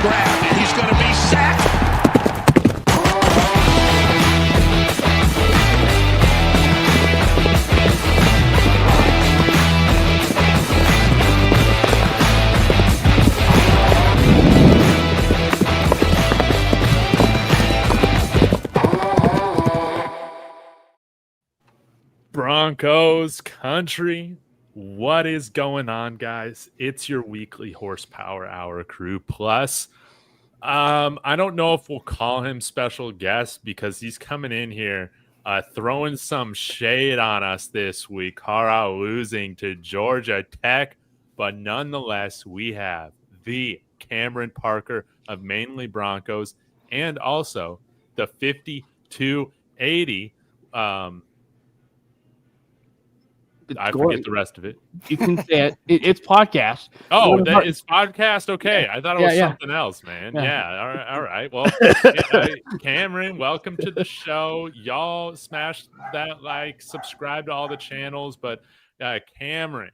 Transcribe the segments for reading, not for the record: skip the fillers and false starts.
grab, and he's going to be sacked. Broncos country, what is going on, guys? It's your weekly horsepower hour crew. Plus, I don't know if we'll call him special guest because he's coming in here throwing some shade on us this week. Colorado losing to Georgia Tech, but nonetheless, we have the Cameron Parker of Mainly Broncos and also the 5280. Forget the rest of it. You can say it. It's podcast. Oh, it's podcast. Okay, I thought it was something else, man. Yeah. All right. Well, Cameron, welcome to the show. Y'all smash that like, subscribe to all the channels. But Cameron,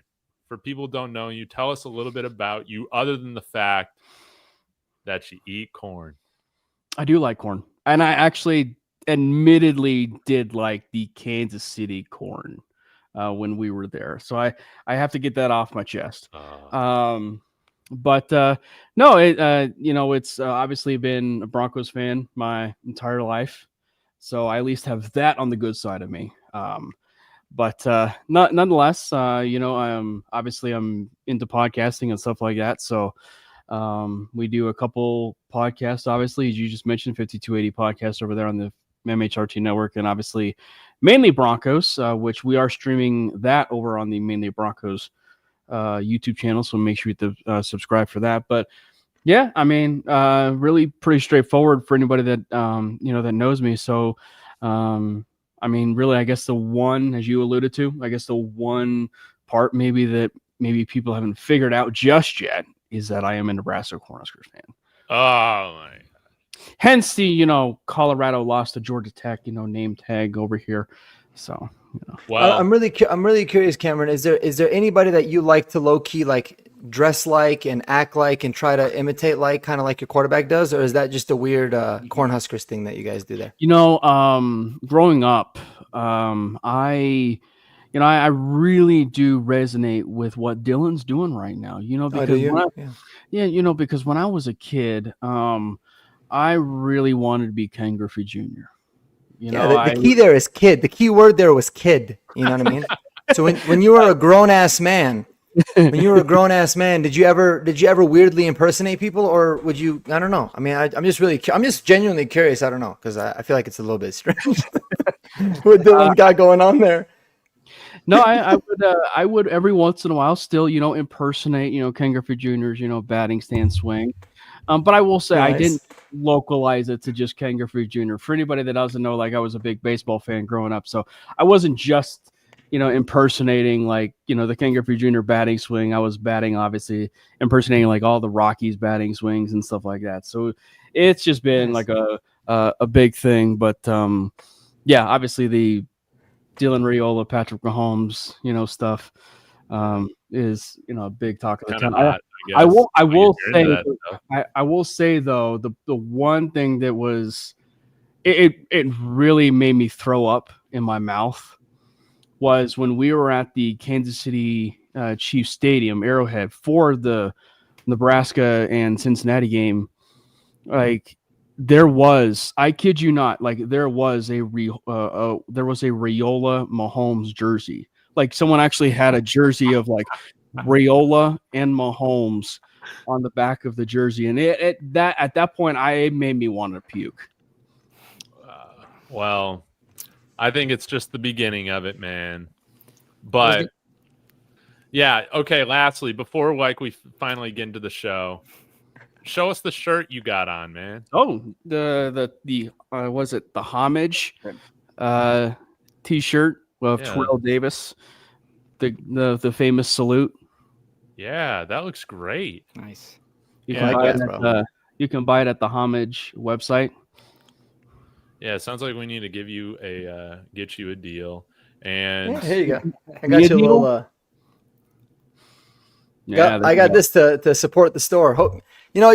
for people who don't know you, tell us a little bit about you, other than the fact that you eat corn. I do like corn, and I actually, admittedly, did like the Kansas City corn. When we were there. So I have to get that off my chest. No, it's obviously been a Broncos fan my entire life. So I at least have that on the good side of me. Nonetheless, I'm into podcasting and stuff like that. So we do a couple podcasts, obviously, as you just mentioned, 5280 podcast over there on the MHRT network, and obviously Mainly Broncos, which we are streaming that over on the Mainly Broncos YouTube channel. So make sure you subscribe for that. But yeah, I mean, really pretty straightforward for anybody that, that knows me. So, really, I guess the one, as you alluded to, the one part maybe people haven't figured out just yet is that I am a Nebraska Cornhuskers fan. Oh my God. Hence the, Colorado lost to Georgia Tech, name tag over here. So, Well, I'm really curious, Cameron. Is there anybody that you like to low key like dress like and act like and try to imitate like, kind of like your quarterback does, or is that just a weird Cornhuskers thing that you guys do there? Growing up, I really do resonate with what Dylan's doing right now. Because when I was a kid, I really wanted to be Ken Griffey Jr. The key there is kid. The key word there was kid. You know what I mean? So when you were a grown ass man, did you ever weirdly impersonate people, or would you? I don't know. I mean, I'm just genuinely curious. I don't know, because I feel like it's a little bit strange what Dylan got going on there. No, I would every once in a while still, impersonate, Ken Griffey Jr.'s, batting stance swing. But I will say nice. I didn't localize it to just Ken Griffey Jr. For anybody that doesn't know, like I was a big baseball fan growing up, so I wasn't just impersonating like the Ken Griffey Jr. batting swing. I was impersonating like all the Rockies batting swings and stuff like that. So it's just been like a big thing. But obviously the Dylan Raiola, Patrick Mahomes, stuff is a big talk of the town. I will say though, the one thing that was it really made me throw up in my mouth was when we were at the Kansas City Chiefs Stadium, Arrowhead, for the Nebraska and Cincinnati game. Like there was, I kid you not, like there was a Raiola Mahomes jersey. Like someone actually had a jersey of like Raiola and Mahomes on the back of the jersey, and at that point, it made me want to puke. Well, I think it's just the beginning of it, man. But yeah, okay. Lastly, before we finally get into the show, show us the shirt you got on, man. Oh, the was it the homage T-shirt of Terrell Davis, the famous salute. Yeah, that looks great. Nice. You can buy it at the homage website. Yeah, it sounds like we need to get you a deal. And here you go. I got you a little. I got this to support the store.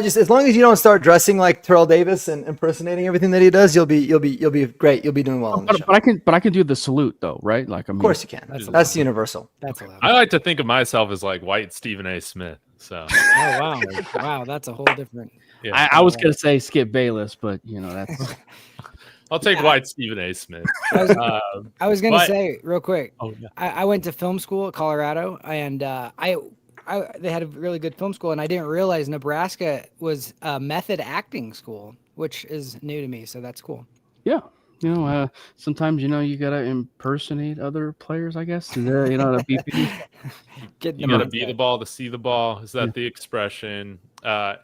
just as long as you don't start dressing like Terrell Davis and impersonating everything that he does, you'll be great. You'll be doing well on the show. But I can do the salute though, right? Like, of course you can. That's universal. That's allowed. I like to think of myself as like white Stephen A. Smith. So Oh wow, wow, that's a whole different. yeah, I was gonna say Skip Bayless, but that's I'll take white Stephen A. Smith. I was gonna say real quick. Oh yeah. I went to film school at Colorado, and they had a really good film school, and I didn't realize Nebraska was a method acting school, which is new to me. So that's cool. yeah. Sometimes you gotta impersonate other players, I guess. To be You gotta be the ball to see the ball. Is that the expression?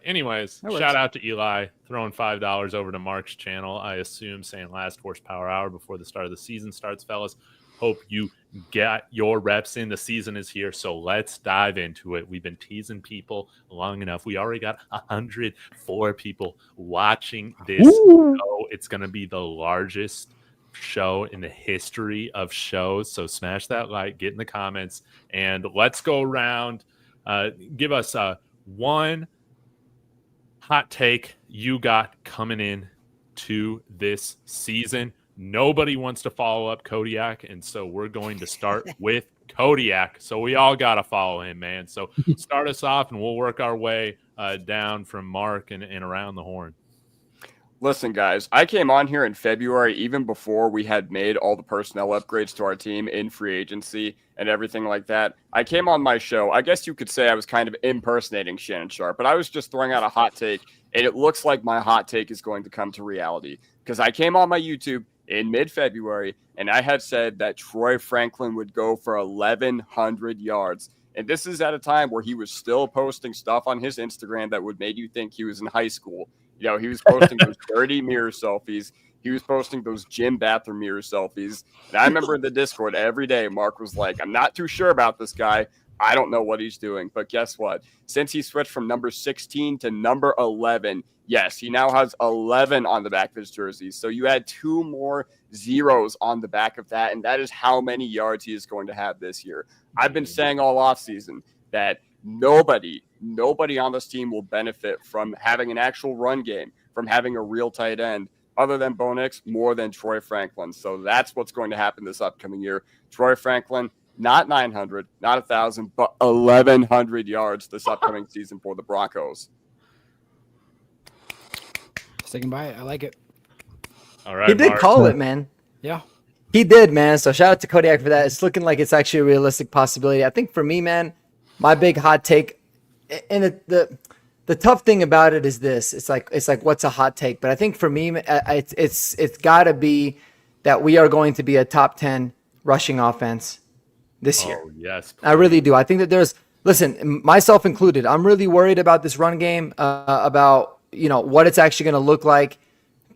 Anyways, shout out to Eli throwing $5 over to Mark's channel. I assume saying last horsepower hour before the start of the season starts, fellas. Hope you get your reps in. The season is here, so let's dive into it. We've been teasing people long enough. We already got 104 people watching this show. It's going to be the largest show in the history of shows. So smash that like, get in the comments, and let's go around. Give us one hot take you got coming in to this season. Nobody wants to follow up Kodiak, and so we're going to start with Kodiak. So we all got to follow him, man. So start us off, and we'll work our way down from Mark and around the horn. Listen, guys, I came on here in February, even before we had made all the personnel upgrades to our team in free agency and everything like that. I came on my show. I guess you could say I was kind of impersonating Shannon Sharp, but I was just throwing out a hot take, and it looks like my hot take is going to come to reality because I came on my YouTube in mid-February, and I had said that Troy Franklin would go for 1,100 yards. And this is at a time where he was still posting stuff on his Instagram that would make you think he was in high school. He was posting those dirty mirror selfies. He was posting those gym bathroom mirror selfies. And I remember in the Discord every day, Mark was like, I'm not too sure about this guy. I don't know what he's doing. But guess what? Since he switched from number 16 to number 11, yes, he now has 11 on the back of his jersey. So you add 2 more zeros on the back of that, and that is how many yards he is going to have this year. I've been saying all offseason that nobody on this team will benefit from having an actual run game, from having a real tight end, other than Bo Nix, more than Troy Franklin. So that's what's going to happen this upcoming year. Troy Franklin, not 900, not 1,000, but 1,100 yards this upcoming season for the Broncos. Sticking by it. I like it. All right, He did Mark. call it, man. Yeah. He did, man. So shout out to Kodiak for that. It's looking like it's actually a realistic possibility. I think for me, man, my big hot take, and the tough thing about it is this: it's like what's a hot take? But I think for me, it's got to be that we are going to be a top 10 rushing offense this year. Oh, yes. I really do. I think that listen, myself included, I'm really worried about this run game, about what it's actually going to look like.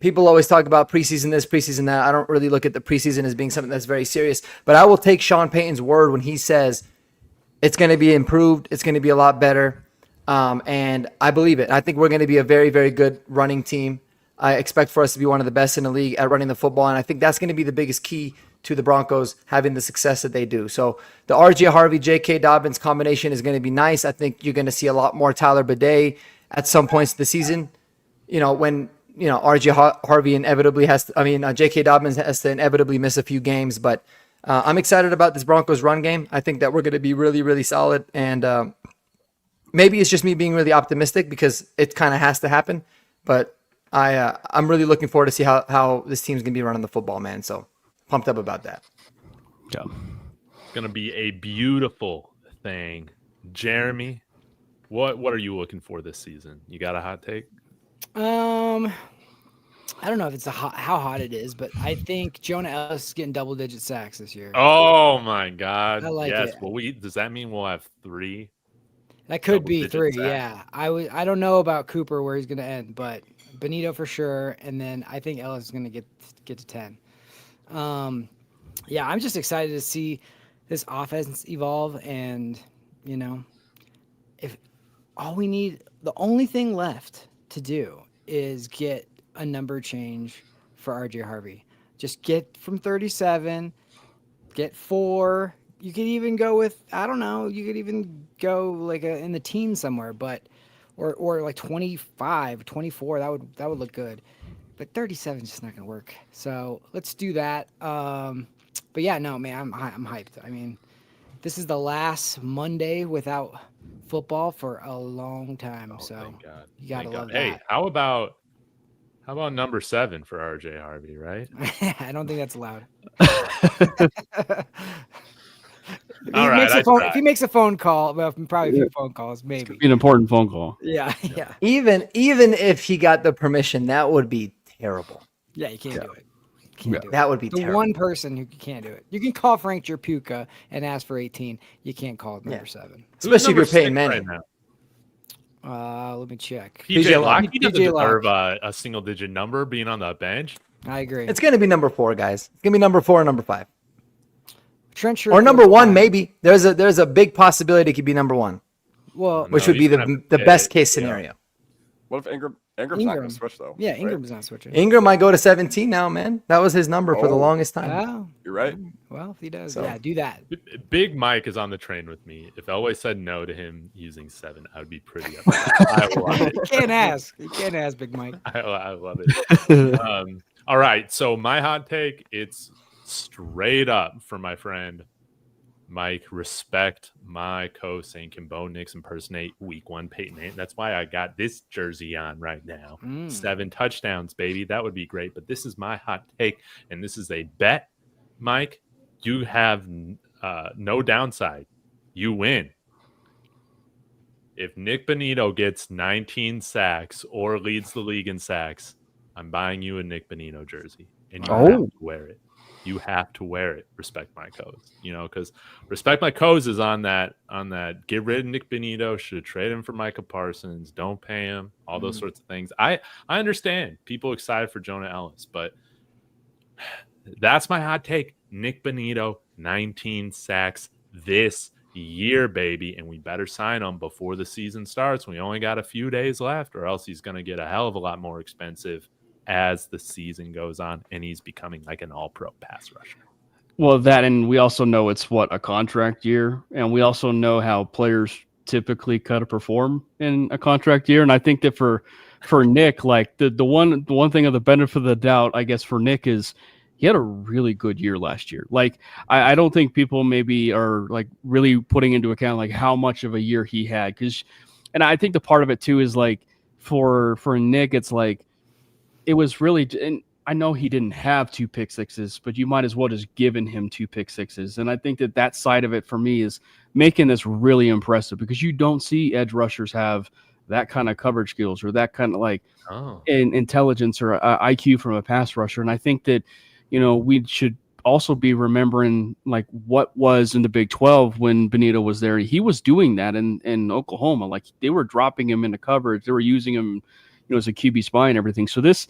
People always talk about preseason this, preseason that. I don't really look at the preseason as being something that's very serious, but I will take Sean Payton's word when he says it's going to be improved. It's going to be a lot better. And I believe it. I think we're going to be a very, very good running team. I expect for us to be one of the best in the league at running the football. And I think that's going to be the biggest key to the Broncos having the success that they do. So the RJ Harvey, J.K. Dobbins combination is going to be nice. I think you're going to see a lot more Tyler Bidet at some points of the season. When RJ Harvey inevitably J.K. Dobbins has to inevitably miss a few games. But I'm excited about this Broncos run game. I think that we're going to be really, really solid. And maybe it's just me being really optimistic because it kind of has to happen. But I'm really looking forward to see how this team's going to be running the football, man. So pumped up about that. Yeah. It's going to be a beautiful thing. Jeremy, what are you looking for this season? You got a hot take? I don't know if it's how hot it is, but I think Jonah Ellis is getting double-digit sacks this year. Oh my God! I like yes. it. Well, does that mean we'll have 3? That could be 3. double-digit Yeah, I don't know about Cooper where he's going to end, but Benito for sure, and then I think Ellis is going to get to 10. Yeah, I'm just excited to see this offense evolve, and if the only thing left to do is get a number change for RJ Harvey. Just get from 37, get 4. You could even go with, I don't know, you could even go like in the teens somewhere, but or like 25, 24. That would look good. But 37 is just not going to work. So let's do that. But yeah, no, man, I'm hyped. I mean, this is the last Monday without football for a long time. So thank God. you got to love Hey, that. how about number 7 for RJ Harvey, right? I don't think that's allowed. All if he makes a phone call, well, probably a few phone calls, maybe. It's gonna be an important phone call. Yeah. Even if he got the permission, that would be terrible. Yeah, you can't do it. Do it. That would be the terrible. one person who can't do it. You can call Frank Jerpuka and ask for 18. You can't call number 7. Especially if you're paying Right Manning. now? Let me check. PJ Locke, he doesn't PJ Locke. deserve a single-digit number being on the bench. I agree. It's going to be number 4, guys. It's going to be number 4 or number 5. Trent Or number 1, maybe. There's a big possibility it could be number 1, Well, which No, would be he's gonna the pay, best case yeah. scenario. What if Ingram's not going to switch though? Yeah, right? Ingram's not switching. Ingram might go to 17 now, man. That was his number for the Oh. longest time. Oh, You're right. well, if he does, So- yeah, do that. Big Mike is on the train with me. If Elway said no to him using 7, I would be pretty upset. I love it. You can't ask. You can't ask, Big Mike. I love it. All right, so my hot take, it's straight up for my friend Mike. Respect my co-saying, can Bo Nix impersonate week 1 Peyton Manning? That's why I got this jersey on right now. 7 touchdowns, baby. That would be great. But this is my hot take, and this is a bet, Mike. You have no downside. You win. If Nick Bonito gets 19 sacks or leads the league in sacks, I'm buying you a Nick Bonito jersey, and you have to wear it. You have to wear it. Respect my codes, because respect my codes is on that. Get rid of Nick Bonito. Should trade him for Micah Parsons. Don't pay him. All those sorts of things. I understand people excited for Jonah Ellis, but that's my hot take. Nick Bonito, 19 sacks this year, baby, and we better sign him before the season starts. We only got a few days left, or else he's going to get a hell of a lot more expensive as the season goes on, and he's becoming like an all-pro pass rusher. Well, that, and we also know it's a contract year, and we also know how players typically cut to perform in a contract year. And I think that for Nick, like the one thing of the benefit of the doubt, I guess, for Nick is he had a really good year last year. Like I don't think people maybe are like really putting into account like how much of a year he had, and I think the part of it too is like for Nick, it's like it was really, and I know he didn't have 2 pick sixes, but you might as well just given him 2 pick sixes. And I think that side of it for me is making this really impressive, because you don't see edge rushers have that kind of coverage skills or that kind of like intelligence or IQ from a pass rusher. And I think that, we should also be remembering like what was in the Big 12 when Bonito was there. He was doing that in Oklahoma. Like they were dropping him into coverage. They were using him, as a QB spy and everything. So this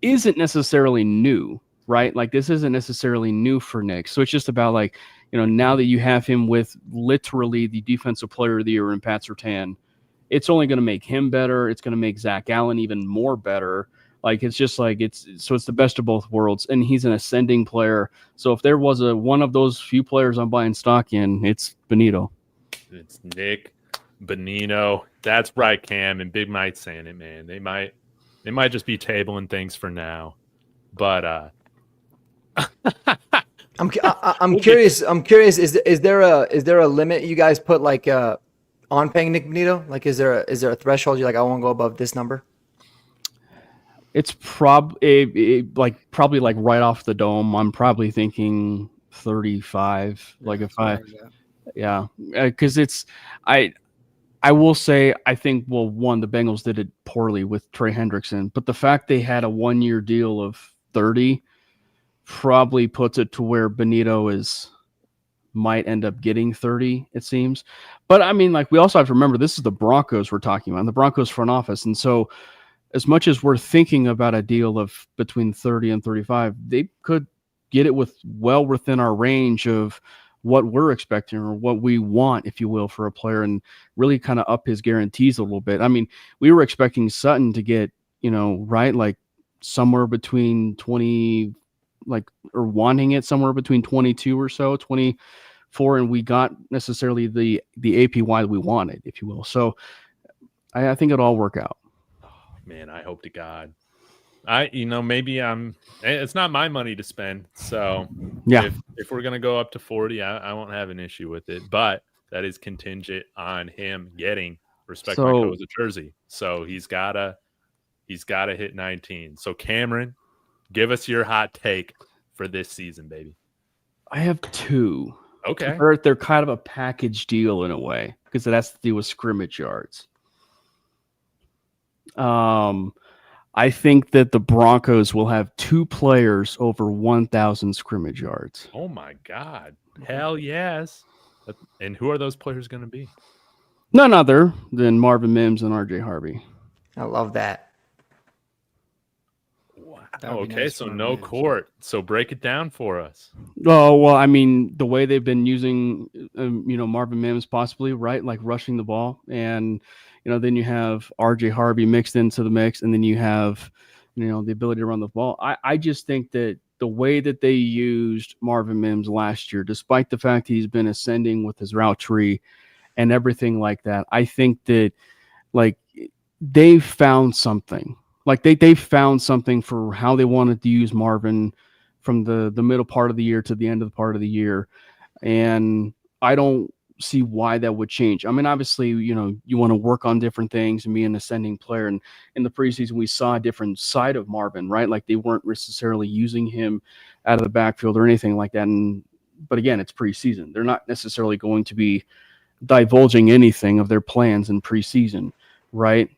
isn't necessarily new, right? Like this isn't necessarily new for Nick. So it's just about like, now that you have him with literally the defensive player of the year in Pat Surtain, it's only going to make him better. It's going to make Zach Allen even more better. Like it's just like it's the best of both worlds, and he's an ascending player. So if there was one of those few players I'm buying stock in, it's Bonito. It's Nick Bonito. That's right, Cam, and Big Mike saying it, man. They might just be tabling things for now, but I'm curious. Is there a limit you guys put like on paying Nick Bonito? Like is there a threshold you're like I won't go above this number? It's probably like right off the dome. I'm probably thinking 35. Like if because it's I will say I think the Bengals did it poorly with Trey Hendrickson, but the fact they had a 1-year deal of 30 probably puts it to where Bonito might end up getting 30, it seems. But I mean, like we also have to remember this is the Broncos we're talking about, the Broncos front office, and so as much as we're thinking about a deal of between 30 and 35, they could get it within our range of what we're expecting or what we want, if you will, for a player, and really kind of up his guarantees a little bit. I mean, we were expecting Sutton to get, right, like somewhere between 20, or wanting it somewhere between 22 or so, 24, and we got necessarily the APY that we wanted, if you will. So I think it'll all work out. Man, I hope to God. Maybe it's not my money to spend. So Yeah. if we're going to go up to 40, I won't have an issue with it, but that is contingent on him getting Respect My Co's a jersey. So he's gotta hit 19. So Cameron, give us your hot take for this season, baby. I have two. Okay. They're kind of a package deal in a way because it has to do with scrimmage yards. I think that the Broncos will have 2 players over 1,000 scrimmage yards. Oh my God. Hell yes. And who are those players going to be? None other than Marvin Mims and RJ Harvey. I love that. Wow. That'd be Okay, nice so for no Mims. court. So break it down for us. Oh, well, I mean, the way they've been using, Marvin Mims possibly, right? Like rushing the ball. And, then you have RJ Harvey mixed into the mix. And then you have, the ability to run the ball. I just think that the way that they used Marvin Mims last year, despite the fact he's been ascending with his route tree and everything like that, I think that, like, they found something. Like they found something for how they wanted to use Marvin from the middle part of the year to the end of the part of the year. And I don't see why that would change. I mean, obviously, you want to work on different things and be an ascending player. And in the preseason, we saw a different side of Marvin, right? Like they weren't necessarily using him out of the backfield or anything like that. But again, it's preseason. They're not necessarily going to be divulging anything of their plans in preseason, right?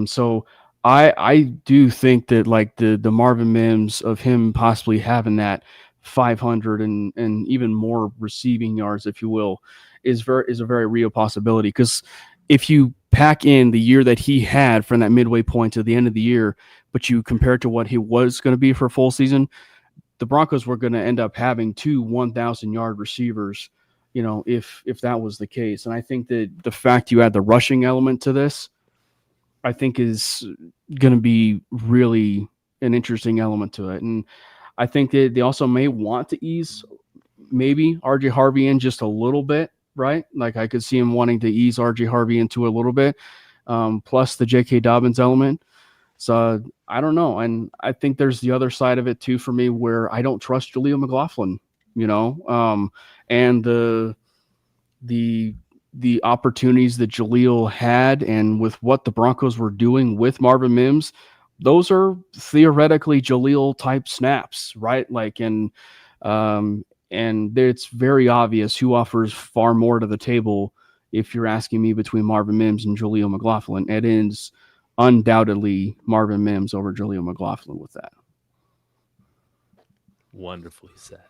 So I do think that like the Marvin Mims of him possibly having that 500 and even more receiving yards, if you will, is a very real possibility. Because if you pack in the year that he had from that midway point to the end of the year, but you compare it to what he was going to be for a full season, the Broncos were going to end up having 2 1,000-yard receivers, if that was the case. And I think that the fact you add the rushing element to this, I think is going to be really an interesting element to it. And I think that they also may want to ease maybe RJ Harvey in just a little bit, right? Like I could see him wanting to ease RJ Harvey into a little bit, plus the J.K. Dobbins element. So I don't know. And I think there's the other side of it too for me where I don't trust Jaleel McLaughlin, and the opportunities that Jaleel had and with what the Broncos were doing with Marvin Mims, those are theoretically Jaleel type snaps, right? Like, and it's very obvious who offers far more to the table. If you're asking me between Marvin Mims and Jaleel McLaughlin, it is undoubtedly Marvin Mims over Jaleel McLaughlin with that. Wonderfully said.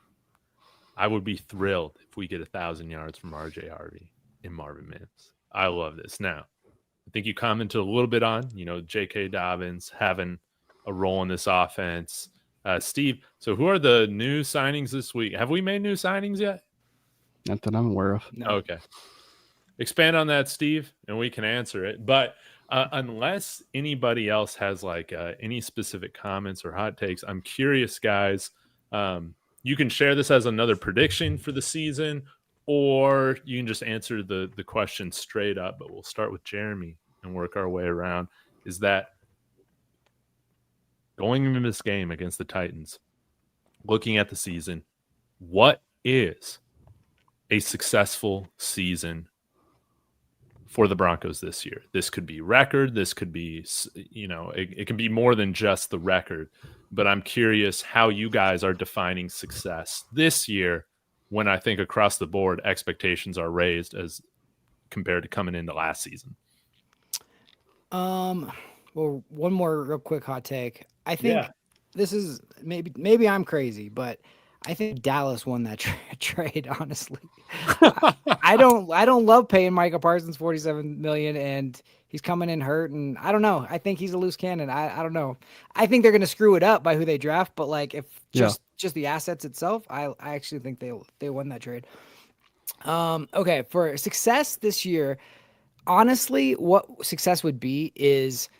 I would be thrilled if we get 1,000 yards from RJ Harvey and Marvin Mims. I love this. Now, I think you commented a little bit on, J.K. Dobbins having a role in this offense. Steve, so who are the new signings this week? Have we made new signings yet? Not that I'm aware of. No. Okay. Expand on that, Steve, and we can answer it. But unless anybody else has any specific comments or hot takes, I'm curious, guys. You can share this as another prediction for the season, or you can just answer the question straight up. But we'll start with Jeremy and work our way around. Is that going into this game against the Titans, looking at the season, what is a successful season for the Broncos this year? This could be record. This could be, it can be more than just the record. But I'm curious how you guys are defining success this year when I think across the board expectations are raised as compared to coming into last season. Well, one more real quick hot take. I think this is maybe I'm crazy, but I think Dallas won that trade. Honestly, I don't love paying Micah Parsons $47 million, and he's coming in hurt, and I don't know. I think he's a loose cannon. I don't know. I think they're going to screw it up by who they draft, but like if just the assets itself, I actually think they won that trade. Okay, for success this year, honestly, what success would be is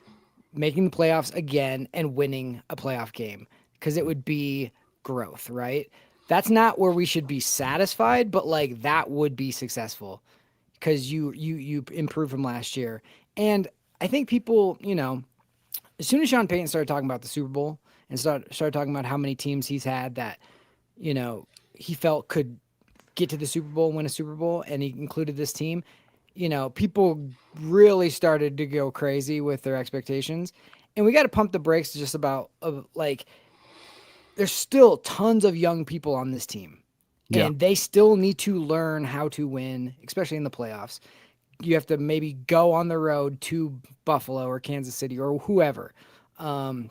making the playoffs again and winning a playoff game, because it would be growth, right? That's not where we should be satisfied, but like that would be successful because you improved from last year. And I think people, as soon as Sean Payton started talking about the Super Bowl and started talking about how many teams he's had that, he felt could get to the Super Bowl, win a Super Bowl, and he included this team, people really started to go crazy with their expectations. And we got to pump the brakes just about, there's still tons of young people on this team. Yeah. And they still need to learn how to win, especially in the playoffs. You have to maybe go on the road to Buffalo or Kansas City or whoever. And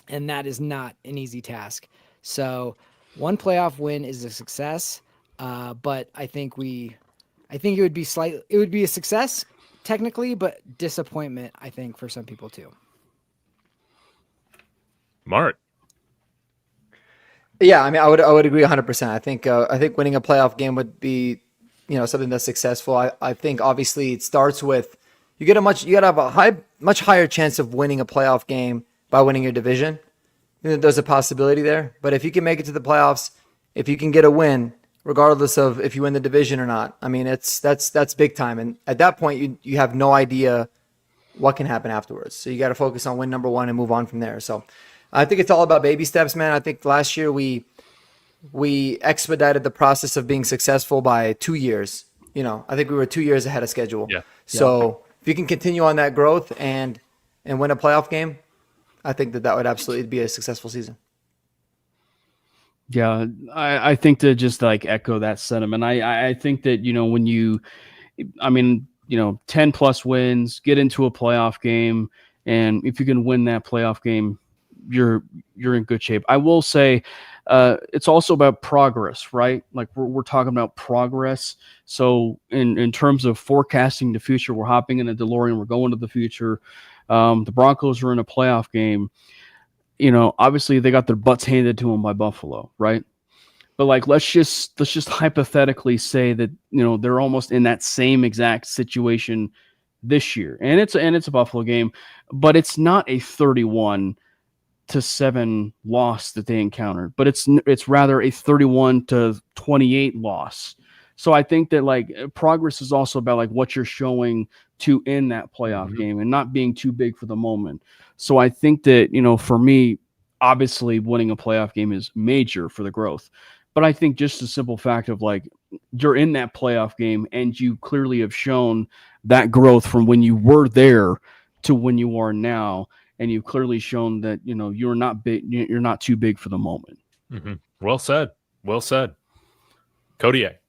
that is not an easy task. So one playoff win is a success. But I think it would be a success technically, but disappointment, I think, for some people too. Mark. Yeah, I mean, I would agree 100%. I think winning a playoff game would be, something that's successful. I think obviously it starts with you got to have a much higher chance of winning a playoff game by winning your division. There's a possibility there, but if you can make it to the playoffs, if you can get a win, regardless of if you win the division or not, I mean, that's big time. And at that point, you have no idea what can happen afterwards. So you got to focus on win number one and move on from there. So I think it's all about baby steps, man. I think last year we expedited the process of being successful by 2 years. I think we were 2 years ahead of schedule. Yeah. So if you can continue on that growth and win a playoff game, I think that would absolutely be a successful season. Yeah, I think to just echo that sentiment. I think that, when 10 plus wins, get into a playoff game, and if you can win that playoff game, you're in good shape. I will say it's also about progress, right? Like we're talking about progress. So in terms of forecasting the future, we're hopping in a DeLorean, we're going to the future. The Broncos are in a playoff game. Obviously they got their butts handed to them by Buffalo, right? But let's just hypothetically say that they're almost in that same exact situation this year, and it's a Buffalo game, but it's not a 31-7 loss that they encountered, but it's rather a 31-28 loss. So I think that progress is also about what you're showing to end that playoff game and not being too big for the moment. So I think that, for me, obviously winning a playoff game is major for the growth. But I think just the simple fact of you're in that playoff game and you clearly have shown that growth from when you were there to when you are now. And you've clearly shown that, you're not big, you're not too big for the moment. Mm-hmm. Well said. Well said. Kodiak.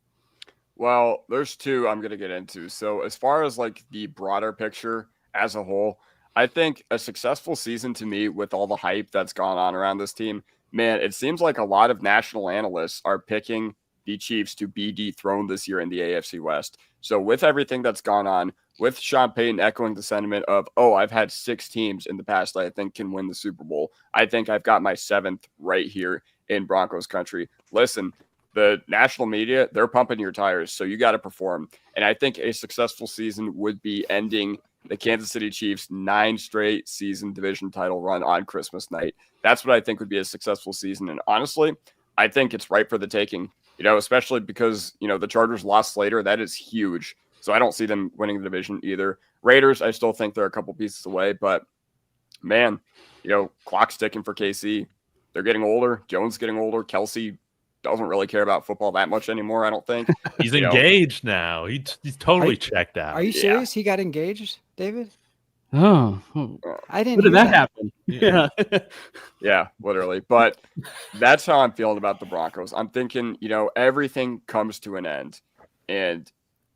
Well, there's two I'm going to get into. So as far as the broader picture as a whole, I think a successful season to me with all the hype that's gone on around this team, man, it seems like a lot of national analysts are picking the Chiefs to be dethroned this year in the AFC West. So with everything that's gone on, with Sean Payton echoing the sentiment of, I've had 6 teams in the past that I think can win the Super Bowl. I think I've got my 7th right here in Broncos country. Listen, the national media, they're pumping your tires, so you got to perform. And I think a successful season would be ending the Kansas City Chiefs' 9 straight season division title run on Christmas night. That's what I think would be a successful season. And honestly, I think it's right for the taking, especially because, the Chargers lost later. That is huge. So I don't see them winning the division either. Raiders, I still think they're a couple pieces away, but man, clock's ticking for KC. They're getting older. Jones getting older. Kelsey doesn't really care about football that much anymore, I don't think. He's engaged now. He's totally checked out. Are you serious? He got engaged, David? Oh, I didn't. When did that happen? Yeah. Yeah, literally. But that's how I'm feeling about the Broncos. I'm thinking, everything comes to an end. And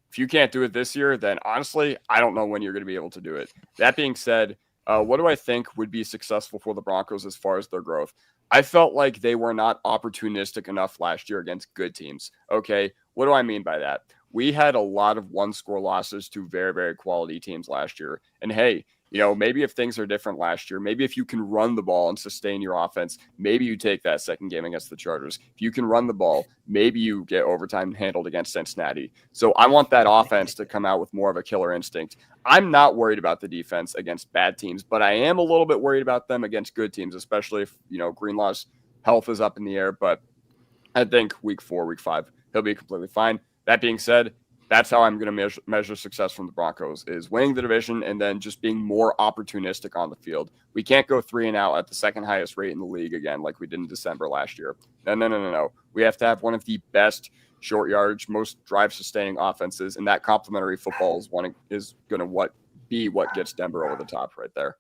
if you can't do it this year, then honestly, I don't know when you're going to be able to do it. That being said, what do I think would be successful for the Broncos as far as their growth? I felt like they were not opportunistic enough last year against good teams. Okay, what do I mean by that? We had a lot of one-score losses to very, very quality teams last year. And hey, maybe if things are different last year, maybe if you can run the ball and sustain your offense, maybe you take that second game against the Chargers. If you can run the ball, maybe you get overtime handled against Cincinnati. So I want that offense to come out with more of a killer instinct. I'm not worried about the defense against bad teams, but I am a little bit worried about them against good teams, especially if, Greenlaw's health is up in the air. But I think week 4, week 5, he'll be completely fine. That being said, that's how I'm going to measure success from the Broncos, is winning the division and then just being more opportunistic on the field. We can't go 3-and-out at the second highest rate in the league again, like we did in December last year. No. We have to have one of the best short yardage, most drive sustaining offenses, and that complementary football is going to be what gets Denver over the top right there.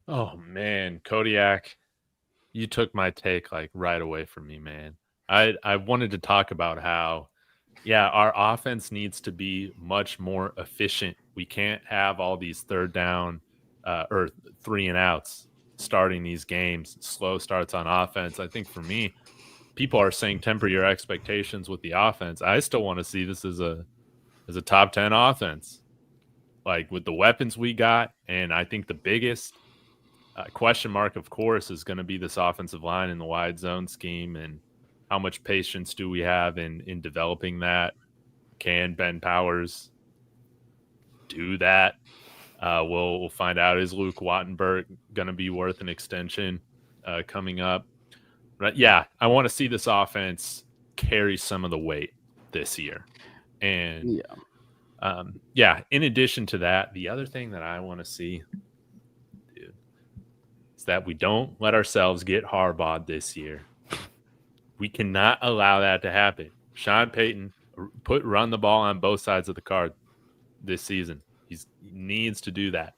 Oh man, Kodiak, you took my take like right away from me, man. I wanted to talk about how, yeah, our offense needs to be much more efficient. We can't have all these third down or 3-and-outs starting these games, slow starts on offense. I think for me, people are saying temper your expectations with the offense. I still want to see this as a top 10 offense, like with the weapons we got. And I think the biggest question mark, of course, is going to be this offensive line in the wide zone scheme, and how much patience do we have in developing that? Can Ben Powers do that? We'll find out. Is Luke Wattenberg going to be worth an extension coming up? But yeah, I want to see this offense carry some of the weight this year. And in addition to that, the other thing that I want to see, dude, is that we don't let ourselves get Harbaugh'd this year. We cannot allow that to happen. Sean Payton run the ball on both sides of the card this season. He needs to do that.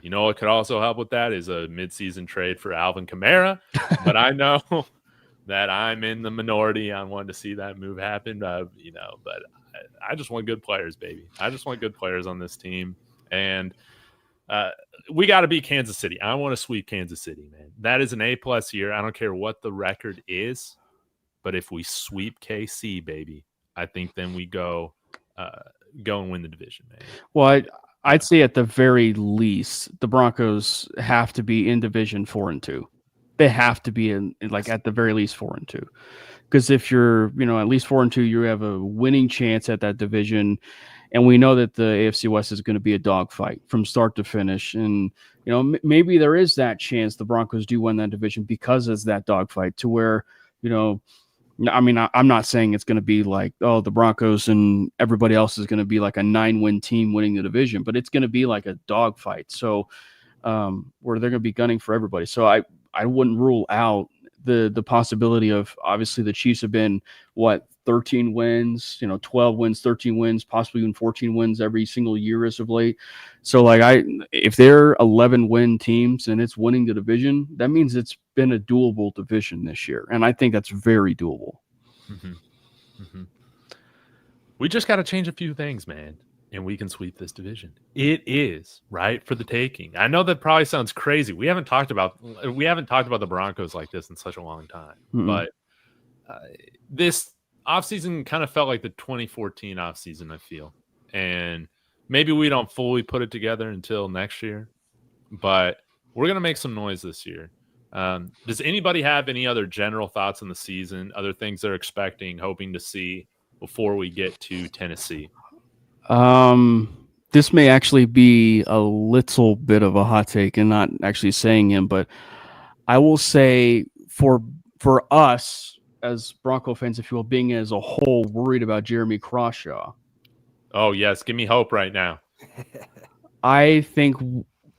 You know what could also help with that is a midseason trade for Alvin Kamara. But I know that I'm in the minority on wanting to see that move happen. But I just want good players, baby. I just want good players on this team. And we got to beat Kansas City. I want to sweep Kansas City, man. That is an A+ year. I don't care what the record is. But if we sweep KC, baby, I think then we go and win the division, man. Well, I'd say at the very least, the Broncos have to be in division 4-2. They have to be in at the very least 4-2. Because if you're, at least 4-2, you have a winning chance at that division. And we know that the AFC West is going to be a dogfight from start to finish. And, maybe there is that chance the Broncos do win that division because it's that dogfight to where, I'm not saying it's going to be like, oh, the Broncos and everybody else is going to be like a 9-win team winning the division, but it's going to be like a dogfight. So where they're going to be gunning for everybody. So I wouldn't rule out the possibility of, obviously the Chiefs have been 13 wins, 12 wins, 13 wins, possibly even 14 wins every single year as of late. So if they're 11-win teams and it's winning the division, that means it's been a doable division this year. And I think that's very doable. Mm-hmm. Mm-hmm. We just got to change a few things, man, and we can sweep this division. It is right for the taking. I know that probably sounds crazy. We haven't talked about the Broncos like this in such a long time, but this offseason kind of felt like the 2014 offseason, I feel. And maybe we don't fully put it together until next year, but we're going to make some noise this year. Does anybody have any other general thoughts on the season, other things they're expecting, hoping to see before we get to Tennessee? This may actually be a little bit of a hot take and not actually saying him, but I will say for us as Bronco fans, if you will, being as a whole worried about Jeremy Crawshaw. Oh, yes. Give me hope right now. I think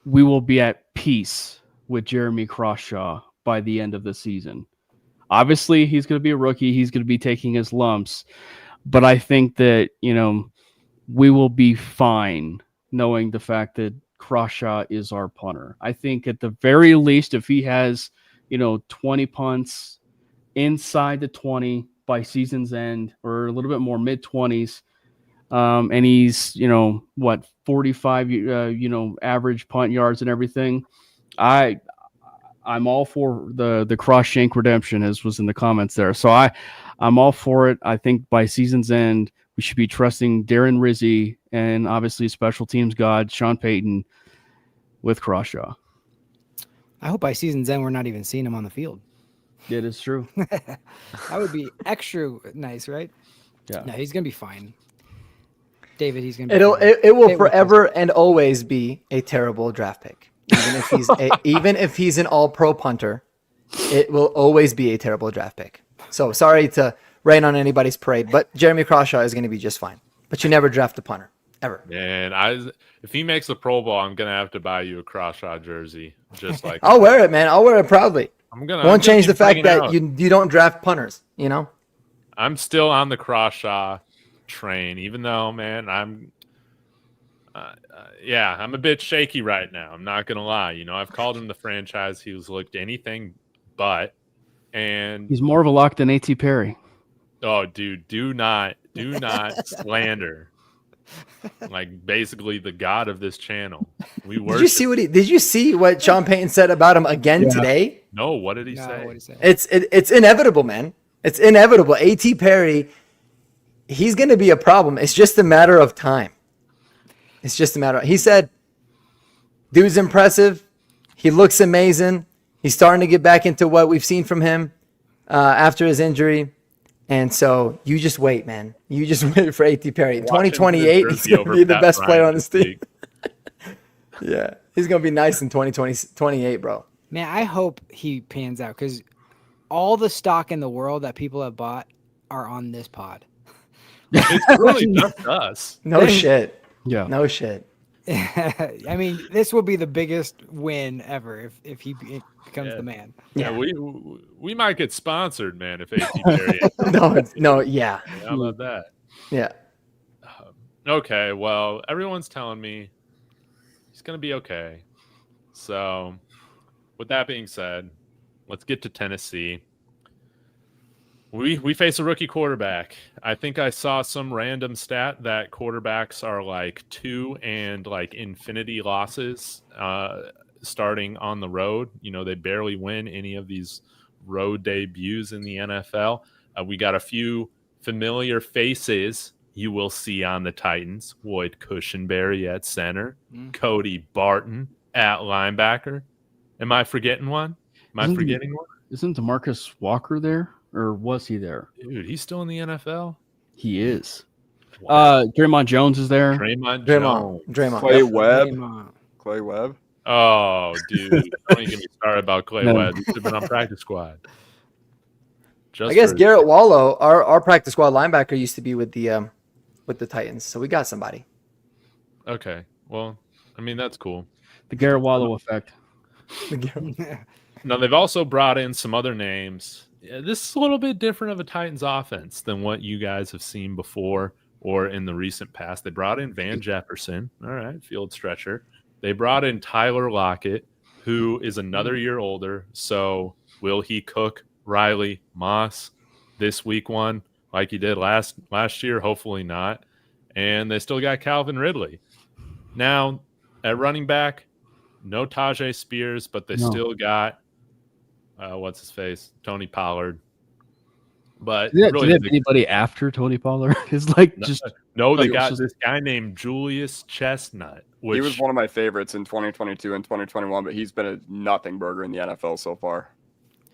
we will be at peace with Jeremy Crawshaw by the end of the season. Obviously, he's going to be a rookie. He's going to be taking his lumps. But I think that, we will be fine knowing the fact that Crawshaw is our punter. I think at the very least, if he has, 20 punts inside the 20 by season's end, or a little bit more mid-20s, and he's 45 average punt yards and everything, I'm all for the Crawshank redemption, as was in the comments there. So I'm all for it. I think by season's end we should be trusting Darren Rizzi and obviously special teams god Sean Payton with Crawshaw. I hope by season's end we're not even seeing him on the field. It is true. That would be extra nice, right? Yeah. No, he's gonna be fine. David, he's gonna be fine. It will forever and always be a terrible draft pick. Even if he's an all-pro punter, it will always be a terrible draft pick. So sorry to rain on anybody's parade, but Jeremy Crawshaw is going to be just fine. but you never draft a punter ever. Man, if he makes the Pro Bowl, I'm gonna have to buy you a Crawshaw jersey, just like I'll wear it, man. I'll wear it proudly. Won't change the fact that you don't draft punters. You know. I'm still on the Crawshaw train, even though, man, I'm a bit shaky right now. I'm not gonna lie. You know, I've called him the franchise. He's looked anything but, and He's more of a lock than A.T. Perry. oh, dude, do not slander. Like basically the god of this channel. We worship. Did you see what Sean Payton said about him again today? No, what did he say? What'd he say? It's inevitable, man. It's inevitable. A.T. Perry, he's going to be a problem. It's just a matter of time. He said, dude's impressive. He looks amazing. He's starting to get back into what we've seen from him after his injury. And so you just wait, man. You just wait for A.T. Perry. In 2028, he's going to be the best player on this team. Yeah, he's going to be nice in 2028, bro. Man, I hope he pans out because all the stock in the world that people have bought are on this pod. It's really just us. No shit. Yeah. No shit. I mean, this will be the biggest win ever if he becomes the man. Yeah, we might get sponsored, man, if A.T. Perry. Yeah. How about that? Yeah. Okay, well, everyone's telling me he's going to be okay. So, with that being said, let's get to Tennessee. We face a rookie quarterback. I think I saw some random stat that quarterbacks are like 2 and like infinity losses starting on the road. You know, they barely win any of these road debuts in the NFL. We got a few familiar faces you will see on the Titans. Lloyd Cushenberry at center. Cody Barton at linebacker. Am I forgetting one? Forgetting one? Isn't DeMarcus Walker there? Or was he there? Dude, he's still in the NFL? He is. Wow. Draymond Jones is there. Draymond Jones. Clay Webb. Oh, dude. Don't even get me started about Clay Webb. He should have been on practice squad. I guess Garrett Wallow, our practice squad linebacker, used to be with the Titans. So we got somebody. Okay. Well, I mean, that's cool. The Garrett Wallow effect. Now, they've also brought in some other names. Yeah, this is a little bit different of a Titans offense than what you guys have seen before or in the recent past. They brought in Van Jefferson. All right, field stretcher. They brought in Tyler Lockett, who is another year older. So will he cook Riley Moss this week one like he did last year? Hopefully not. And they still got Calvin Ridley. Now, at running back, no Tajay Spears, but they still got what's his face? Tony Pollard. But do they have anybody after Tony Pollard? It's like they got this guy named Julius Chestnut. He was one of my favorites in 2022 and 2021, but he's been a nothing burger in the NFL so far.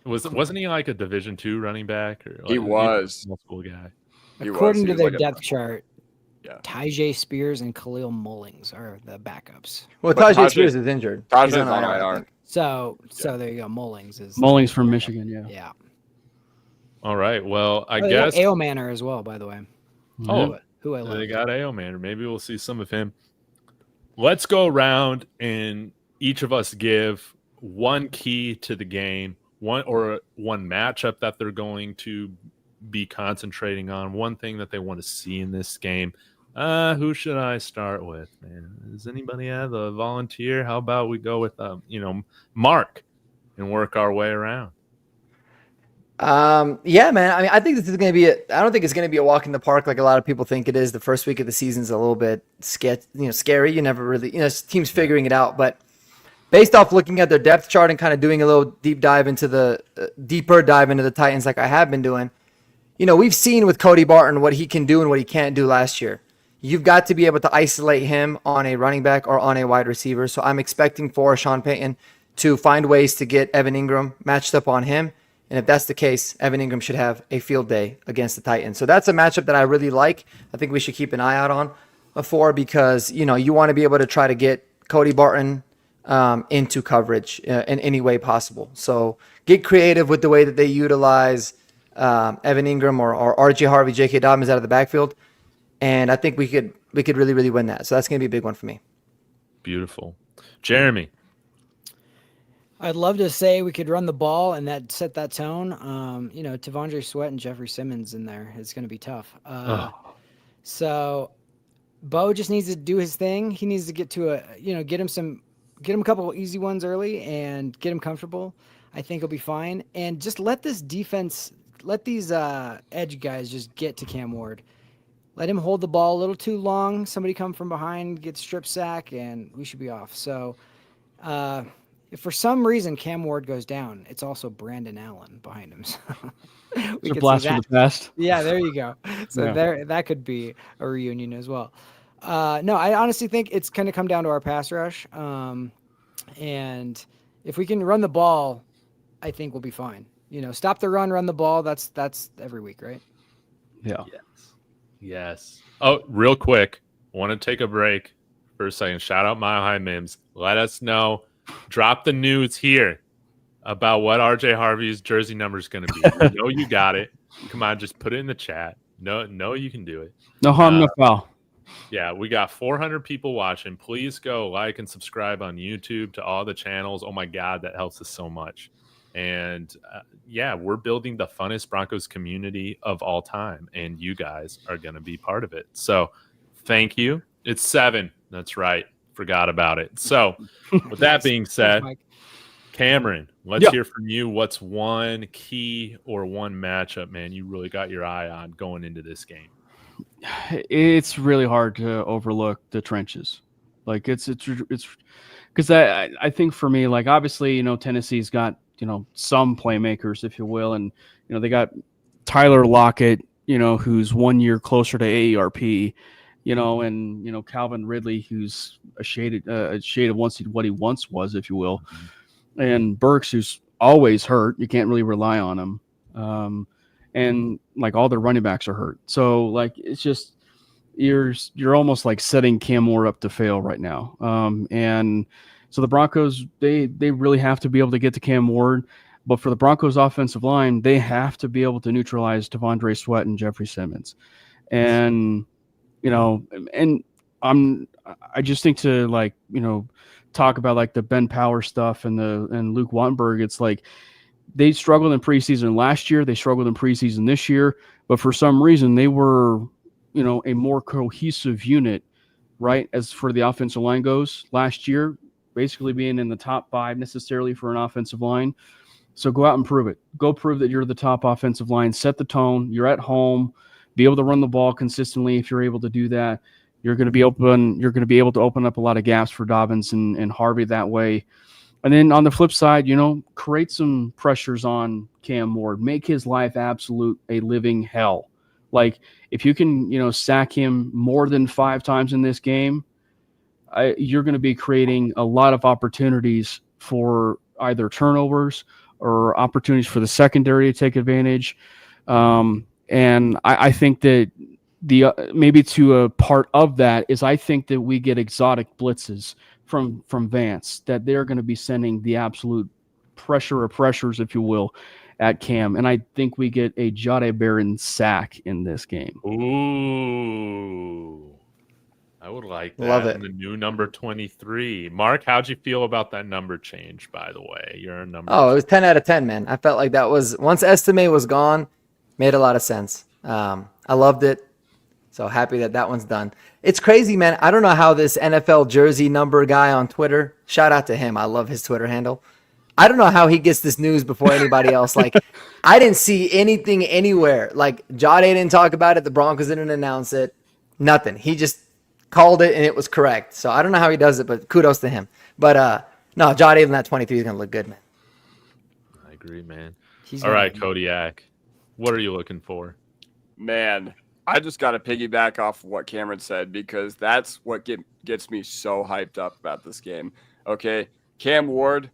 Wasn't he like a Division II running back? Or like he was. Multiple guy. According to their depth chart, Tajay Spears and Khalil Mullings are the backups. Well, Tajay Spears is injured. Tajay's on IR. So there you go. Mullings from Michigan, Yeah. All right. Well, I guess Ale Manor as well, by the way. Oh, who I love. They got Ale Manor. Maybe we'll see some of him. Let's go around and each of us give one key to the game, one matchup that they're going to be concentrating on, one thing that they want to see in this game. Who should I start with, man? Does anybody have a volunteer? How about we go with Mark and work our way around? Yeah, man. I mean, I think this is going to be I don't think it's going to be a walk in the park like a lot of people think it is. The first week of the season is a little bit scary. You never really, teams figuring it out. But based off looking at their depth chart and kind of doing a little deeper dive into the Titans like I have been doing, we've seen with Cody Barton what he can do and what he can't do last year. You've got to be able to isolate him on a running back or on a wide receiver. So I'm expecting for Sean Payton to find ways to get Evan Ingram matched up on him. And if that's the case, Evan Ingram should have a field day against the Titans. So that's a matchup that I really like. I think we should keep an eye out on because, you want to be able to try to get Cody Barton into coverage in any way possible. So get creative with the way that they utilize Evan Ingram or RJ Harvey, J.K. Dobbins out of the backfield. and I think we could really, really win that. So that's going to be a big one for me. Beautiful. Jeremy. I'd love to say we could run the ball and that set that tone. T'Vondre Sweat and Jeffrey Simmons in there is going to be tough. So Bo just needs to do his thing. He needs to get to get him a couple of easy ones early and get him comfortable. I think he'll be fine. And just let these edge guys just get to Cam Ward. Let him hold the ball a little too long. Somebody come from behind, get strip sack, and we should be off. So, if for some reason Cam Ward goes down, it's also Brandon Allen behind him. So we It's a blast from the past. Yeah, there you go. So that could be a reunion as well. No, I honestly think it's going to come down to our pass rush. And if we can run the ball, I think we'll be fine. Stop the run the ball. That's every week, right? Yeah. Yes. Oh, real quick. Want to take a break for a second. Shout out Mile High Mims. Let us know. Drop the news here about what RJ Harvey's jersey number is going to be. I know you got it. Come on, just put it in the chat. No, you can do it. No harm, no foul. Yeah, we got 400 people watching. Please go like and subscribe on YouTube to all the channels. Oh my God, that helps us so much. And we're building the funnest Broncos community of all time, and you guys are going to be part of it. So thank you. It's 7. That's right. Forgot about it. So with that being said, Cameron, let's hear from you. What's one key or one matchup, man, you really got your eye on going into this game? It's really hard to overlook the trenches. Like it's because I think for me, like obviously, Tennessee's got, some playmakers, if you will. And, they got Tyler Lockett, who's 1 year closer to AARP, and, Calvin Ridley, who's a shade of what he once was, if you will. And Burks, who's always hurt. You can't really rely on him. And like all the running backs are hurt. So like, it's just, you're almost like setting Cam Ward up to fail right now. And so the Broncos, they really have to be able to get to Cam Ward. But for the Broncos offensive line, they have to be able to neutralize T'Vondre Sweat and Jeffrey Simmons. And, and I just think to talk about like the Ben Power stuff and Luke Wattenberg. It's like they struggled in preseason last year. They struggled in preseason this year, but for some reason they were, a more cohesive unit, right? As for the offensive line goes last year, basically being in the top 5 necessarily for an offensive line. So go out and prove it. Go prove that you're the top offensive line. Set the tone. You're at home. Be able to run the ball consistently. If you're able to do that, you're going to be open. You're going to be able to open up a lot of gaps for Dobbins and Harvey that way. And then on the flip side, create some pressures on Cam Ward. Make his life a living hell. Like if you can, sack him more than 5 times in this game, you're going to be creating a lot of opportunities for either turnovers or opportunities for the secondary to take advantage. And I think that maybe to a part of that is I think that we get exotic blitzes from Vance, that they're going to be sending the absolute pressures, if you will, at Cam. And I think we get a Jahdae Barron sack in this game. Ooh. I would like that. Love it. And the new number 23. Mark, how'd you feel about that number change, by the way? You're a number. Oh, it was 10 out of 10, man. I felt like that was, once Estime was gone, made a lot of sense. I loved it. So happy that one's done. It's crazy, man. I don't know how this NFL jersey number guy on Twitter, shout out to him. I love his Twitter handle. I don't know how he gets this news before anybody else. Like, I didn't see anything anywhere. Like, Jahdae didn't talk about it. The Broncos didn't announce it. Nothing. He just called it and it was correct. So I don't know how he does it, but kudos to him. But no, Jahdae in that 23 is going to look good, man. I agree, man. All right, Kodiak, what are you looking for? Man, I just got to piggyback off what Cameron said because that's what gets me so hyped up about this game. Okay, Cam Ward,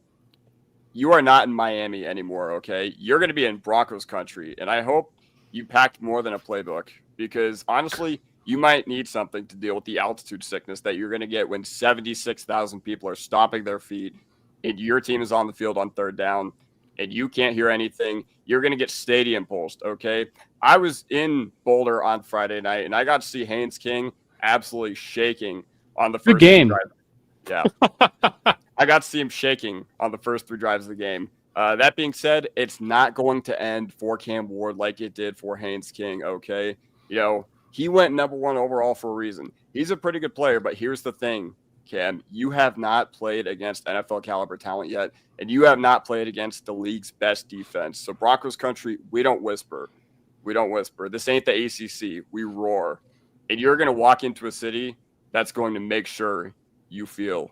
you are not in Miami anymore, okay? You're going to be in Broncos country, and I hope you packed more than a playbook because, honestly, you might need something to deal with the altitude sickness that you're going to get when 76,000 people are stomping their feet and your team is on the field on 3rd down. and you can't hear anything, you're going to get stadium pulsed, okay? I was in Boulder on Friday night, and I got to see Haynes King absolutely shaking on the first game. drive. Yeah. I got to see him shaking on the first 3 drives of the game. That being said, it's not going to end for Cam Ward like it did for Haynes King, okay? You know, he went number 1 overall for a reason. He's a pretty good player, but here's the thing, Cam. You have not played against NFL caliber talent yet, and you have not played against the league's best defense. So Broncos country, we don't whisper. We don't whisper. This ain't the ACC. We roar. And you're going to walk into a city that's going to make sure you feel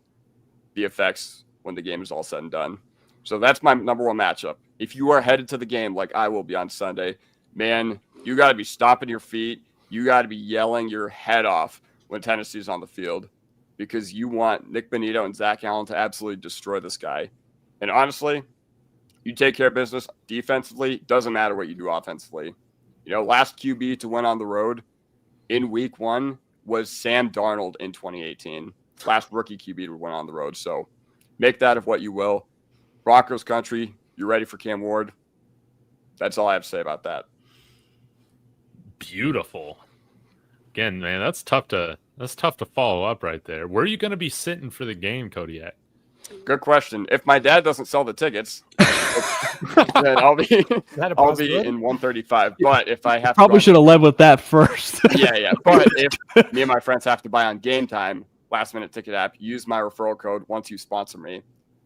the effects when the game is all said and done. So that's my number 1 matchup. If you are headed to the game like I will be on Sunday, man, you got to be stomping your feet. You got to be yelling your head off when Tennessee's on the field because you want Nick Bonito and Zach Allen to absolutely destroy this guy. And honestly, you take care of business defensively, doesn't matter what you do offensively. You know, last QB to win on the road in week 1 was Sam Darnold in 2018. Last rookie QB to win on the road. So make that of what you will. Broncos country, you ready for Cam Ward? That's all I have to say about that. Beautiful. Again, man, that's tough to follow up right there. Where are you going to be sitting for the game, Kodiak? Good question. If my dad doesn't sell the tickets, then I'll be in 135. But if I have probably should have led with that first. yeah. But if me and my friends have to buy on Game Time, last minute ticket app, use my referral code once you sponsor me,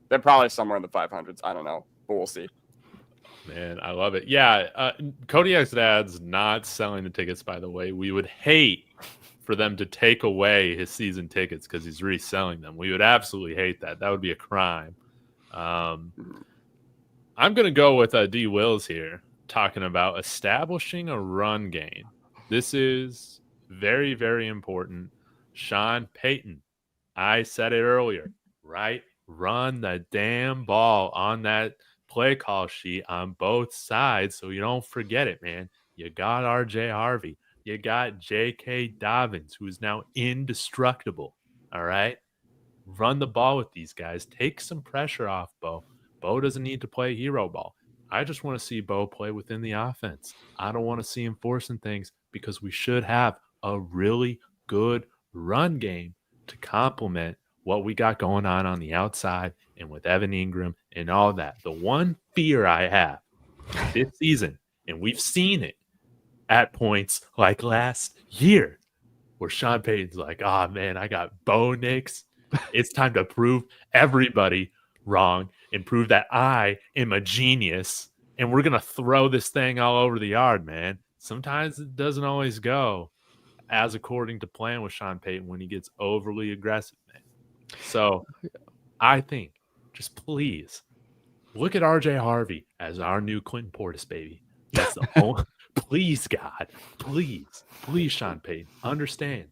then probably somewhere in the 500s. I don't know, but we'll see. Man, I love it. Yeah, Kodiak's dad's not selling the tickets, by the way. We would hate for them to take away his season tickets because he's reselling them. We would absolutely hate that. That would be a crime. I'm going to go with D. Wills here, talking about establishing a run game. This is very, very important. Sean Payton, I said it earlier, right? Run the damn ball on that play call sheet on both sides so you don't forget it, man. You got RJ Harvey. You got J.K. Dobbins, who is now indestructible, all right? Run the ball with these guys. Take some pressure off Bo. Bo doesn't need to play hero ball. I just want to see Bo play within the offense. I don't want to see him forcing things because we should have a really good run game to complement what we got going on the outside and with Evan Ingram and all that. The one fear I have this season, and we've seen it at points like last year, where Sean Payton's like, oh, man, I got Bo Nix. It's time to prove everybody wrong and prove that I am a genius, and we're going to throw this thing all over the yard, man. Sometimes it doesn't always go as according to plan with Sean Payton when he gets overly aggressive, man. So I think just please look at RJ Harvey as our new Clinton Portis, baby. That's the only please, God. Please, Sean Payton. Understand.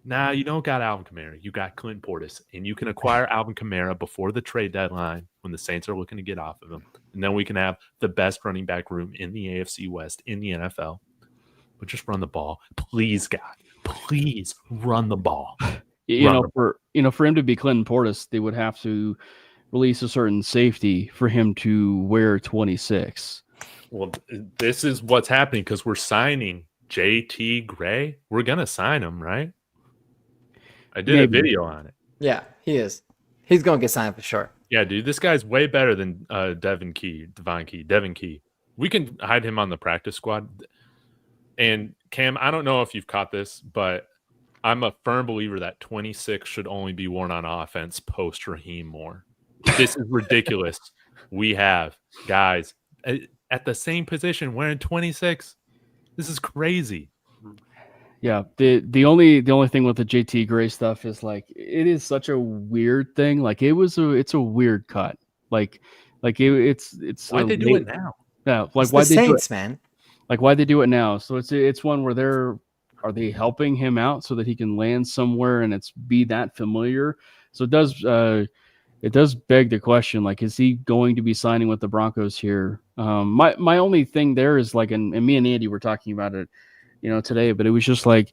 Nah, you don't got Alvin Kamara. You got Clinton Portis. And you can acquire Alvin Kamara before the trade deadline when the Saints are looking to get off of him. And then we can have the best running back room in the AFC West in the NFL. But just run the ball. Please, God. Please run the ball. For him to be Clinton Portis, they would have to release a certain safety for him to wear 26. Well, this is what's happening because we're signing JT Gray. We're going to sign him, right? I did a video on it. Yeah, he is. He's going to get signed for sure. Yeah, dude, this guy's way better than Devin Key. We can hide him on the practice squad. And Cam, I don't know if you've caught this, but I'm a firm believer that 26 should only be worn on offense post Raheem Moore. This is ridiculous. We have guys at the same position wearing 26. This is crazy. Yeah, the only thing with the JT Gray stuff is like it is such a weird thing. Like it's a weird cut. It's why'd they do it now? Yeah, like why they do it, man? Like why they do it now? So it's one where are they helping him out so that he can land somewhere and it's be that familiar? So it does beg the question, like, is he going to be signing with the Broncos here? My only thing there is like, and me and Andy were talking about it, today, but it was just like,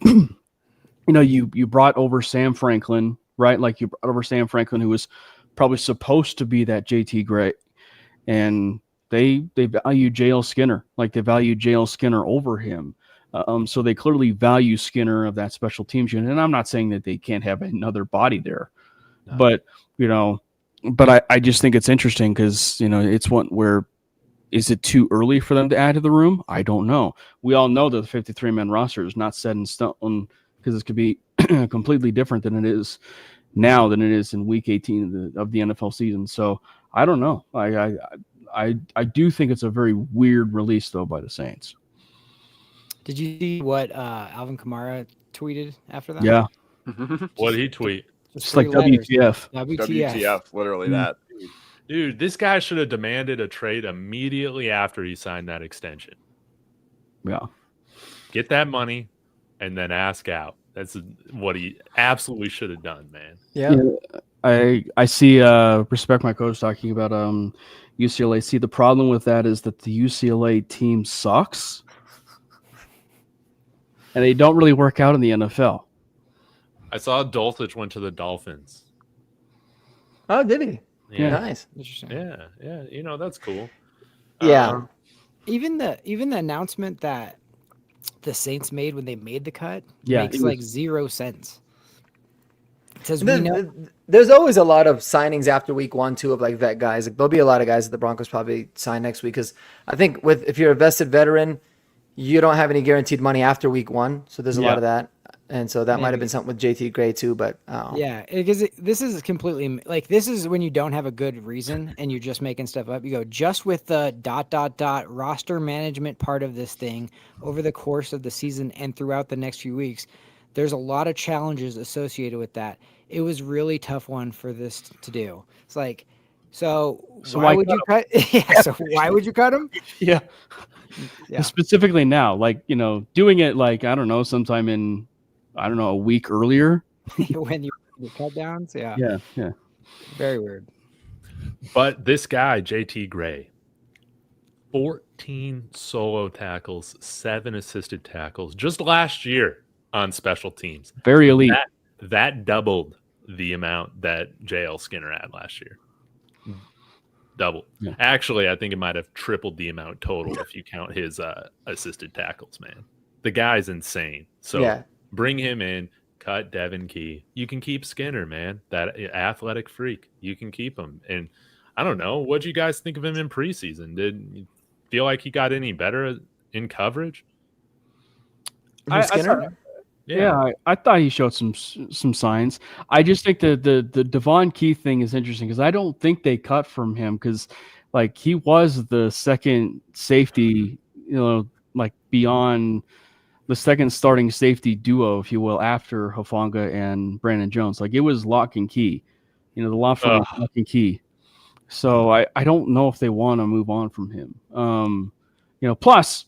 you brought over Sam Franklin, right? Like you brought over Sam Franklin, who was probably supposed to be that JT Gray. and they value JL Skinner, like they value JL Skinner over him. So they clearly value Skinner of that special teams unit. And I'm not saying that they can't have another body there, but I just think it's interesting because it's one where. Is it too early for them to add to the room? I don't know. We all know that the 53-man roster is not set in stone because it could be completely different than it is now than it is in Week 18 of the NFL season. So I don't know. I do think it's a very weird release though by the Saints. Did you see what Alvin Kamara tweeted after that? Yeah. What did he tweet? Just like WTF. WTF, literally that. Dude, this guy should have demanded a trade immediately after he signed that extension. Yeah. Get that money and then ask out. That's what he absolutely should have done, man. Yeah. I see Respect My Coach talking about UCLA. See, the problem with that is that the UCLA team sucks. And they don't really work out in the NFL. I saw Dulcich went to the Dolphins. Oh, did he? Yeah. Nice. Interesting. Yeah. That's cool. Yeah. Even the announcement that the Saints made when they made the cut makes like 0 sense. It says There's always a lot of signings after week 1 too of like vet guys. Like there'll be a lot of guys that the Broncos probably sign next week because I think if you're a vested veteran, you don't have any guaranteed money after week 1, so there's a lot of that. And so that might have been something with JT Gray too, but yeah, because this is completely like this is when you don't have a good reason and you're just making stuff up. You go just with the ... roster management part of this thing over the course of the season and throughout the next few weeks. There's a lot of challenges associated with that. It was really tough one for this to do. It's like, so why would you cut? Yeah, so why would you cut him? Yeah. Specifically now, like doing it like I don't know, sometime in a week earlier when you cut downs. Yeah. Very weird. But this guy, JT Gray, 14 solo tackles, 7 assisted tackles just last year on special teams. Very elite. That doubled the amount that JL Skinner had last year. Double. Yeah. Actually, I think it might have tripled the amount total if you count his assisted tackles, man. The guy's insane. So bring him in, cut Devin Key. You can keep Skinner, man. That athletic freak. You can keep him. And I don't know. What do you guys think of him in preseason? Did you feel like he got any better in coverage? I thought he showed some signs. I just think the Devon Key thing is interesting because I don't think they cut from him because like he was the second safety, like beyond the second starting safety duo, if you will, after Hufanga and Brandon Jones. Like it was Lock and Key, the law firm Lock and Key. So I don't know if they want to move on from him. Plus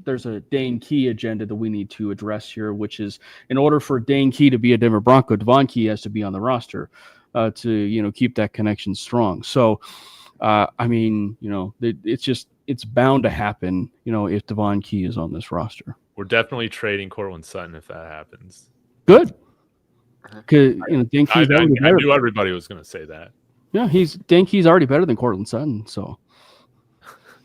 there's a Dane Key agenda that we need to address here, which is in order for Dane Key to be a Denver Bronco, Devon Key has to be on the roster to keep that connection strong. So it's bound to happen, if Devon Key is on this roster. We're definitely trading Cortland Sutton if that happens. Good. Because Dane Key's I knew everybody was going to say that. Yeah, Dane Key's already better than Cortland Sutton. So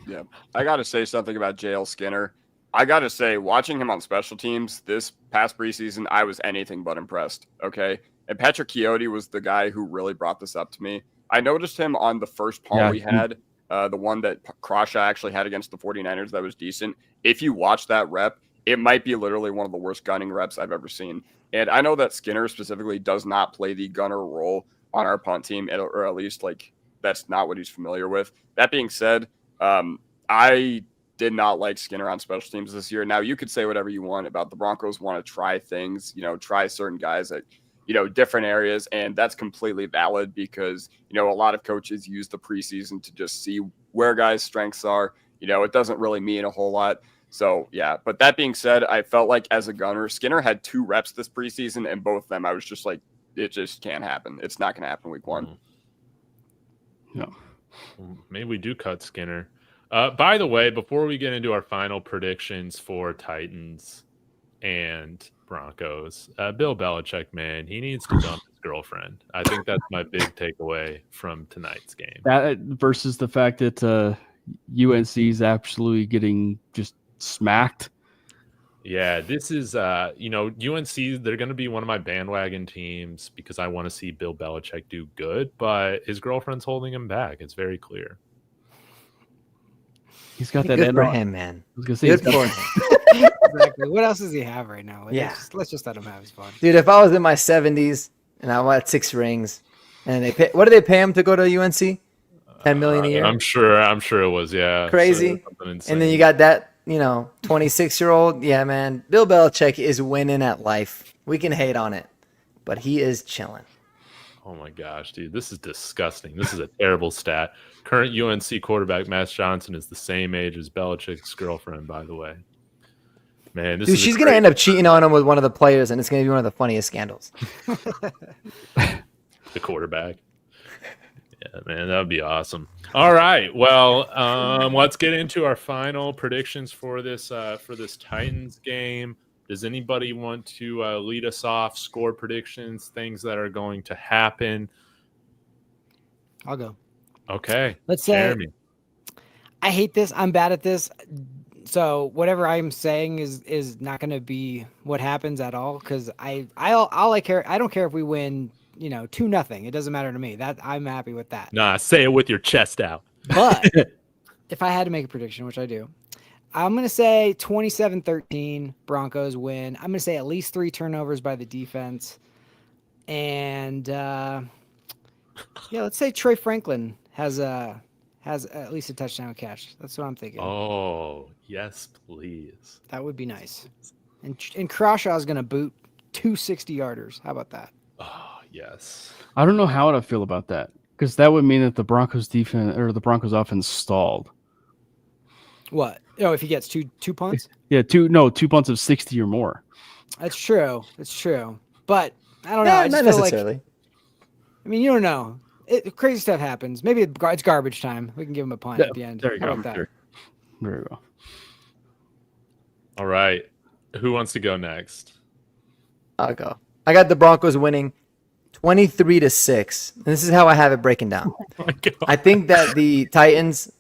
yeah, I got to say something about JL Skinner. I got to say, watching him on special teams this past preseason, I was anything but impressed, okay? And Patrick Chiotti was the guy who really brought this up to me. I noticed him on the first punt we had, the one that Krasha actually had against the 49ers that was decent. If you watch that rep, it might be literally one of the worst gunning reps I've ever seen. And I know that Skinner specifically does not play the gunner role on our punt team, or at least, like, that's not what he's familiar with. That being said, I did not like Skinner on special teams this year. Now, you could say whatever you want about the Broncos want to try things, try certain guys at, different areas. And that's completely valid because, a lot of coaches use the preseason to just see where guys' strengths are. It doesn't really mean a whole lot. So, yeah. But that being said, I felt like as a gunner, Skinner had 2 reps this preseason, and both of them, I was just like, it just can't happen. It's not going to happen week 1. No. Maybe we do cut Skinner. By the way, before we get into our final predictions for Titans, and Broncos. Bill Belichick, man, he needs to dump his girlfriend. I think that's my big takeaway from tonight's game. That versus the fact that UNC is absolutely getting just smacked. Yeah, this is, UNC, they're going to be one of my bandwagon teams because I want to see Bill Belichick do good, but his girlfriend's holding him back. It's very clear. He's got that. Good for him, man. I was gonna say Good he's got- for him. Exactly. What else does he have right now? Like, Yeah. Let's just let him have his fun. Dude, if I was in my 70s and I had 6 rings, and what do they pay him to go to UNC? 10 million a year. I'm sure it was, yeah. Crazy. Something insane. And then you got that, 26-year-old. Yeah, man. Bill Belichick is winning at life. We can hate on it, but he is chilling. Oh my gosh, dude, this is disgusting. This is a terrible stat. Current UNC quarterback Matt Johnson is the same age as Belichick's girlfriend, by the way. Man, Dude, she's going to end up cheating on him with one of the players, and it's going to be one of the funniest scandals. The quarterback. Yeah, man, that would be awesome. All right, well, let's get into our final predictions for this Titans game. Does anybody want to lead us off? Score predictions, things that are going to happen. I'll go. Okay, Let's say Jeremy. I hate this. I'm bad at this. So whatever I'm saying is not going to be what happens at all because all I care. I don't care if we win, 2-0. It doesn't matter to me. That I'm happy with that. Nah, say it with your chest out. But if I had to make a prediction, which I do, I'm going to say 27-13 Broncos win. I'm going to say at least 3 turnovers by the defense. And let's say Trey Franklin has at least a touchdown catch. That's what I'm thinking. Oh, yes, please. That would be nice. And Crawshaw's going to boot 2 60-yarders. How about that? Oh, yes. I don't know how to feel about that because that would mean that the Broncos defense or the Broncos offense stalled. What? Oh, if he gets two punts? Yeah, two punts of 60 or more. That's true. That's true. But I don't know. I just not feel necessarily. you don't know. Crazy stuff happens. Maybe it's garbage time. We can give him a punt at the end. There you How go. about that? There you go. All right. Who wants to go next? I'll go. I got the Broncos winning 23-6. And this is how I have it breaking down. Oh my God. I think that the Titans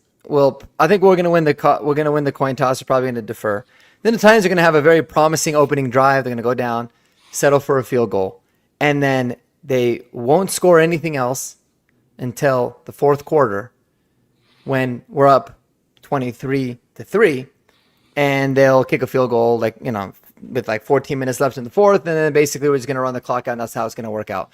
I think we're going to win the coin toss. We're probably going to defer. Then the Titans are going to have a very promising opening drive. They're going to go down, settle for a field goal, and then they won't score anything else until the fourth quarter when we're up 23-3, and they'll kick a field goal with 14 minutes left in the fourth, and then basically we're just going to run the clock out, and that's how it's going to work out.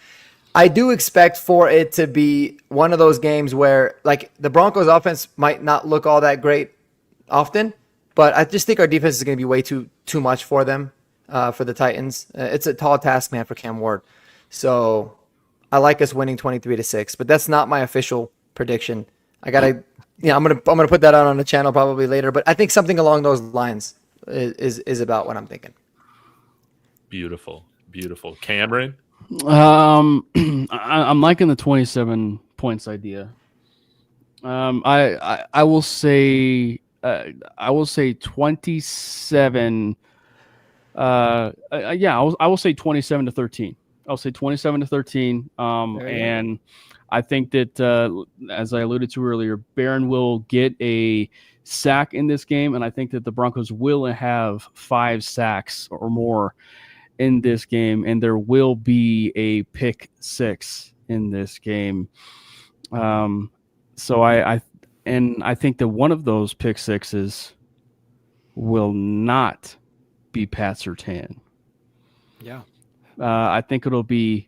I do expect for it to be one of those games where the Broncos offense might not look all that great often, but I just think our defense is going to be way too much for them, for the Titans. It's a tall task, man, for Cam Ward. So I like us winning 23-6, but that's not my official prediction. I'm gonna put that out on the channel probably later, but I think something along those lines is about what I'm thinking. Beautiful. Beautiful. Cameron? I'm liking the 27 points idea. I will say 27. I will say 27-13. I'll say 27-13. And I think that as I alluded to earlier, Barron will get a sack in this game, and I think that the Broncos will have 5 sacks or more in this game, and there will be a pick 6 in this game. So I think that one of those pick 6s will not be Pat Surtain. Yeah. I think it'll be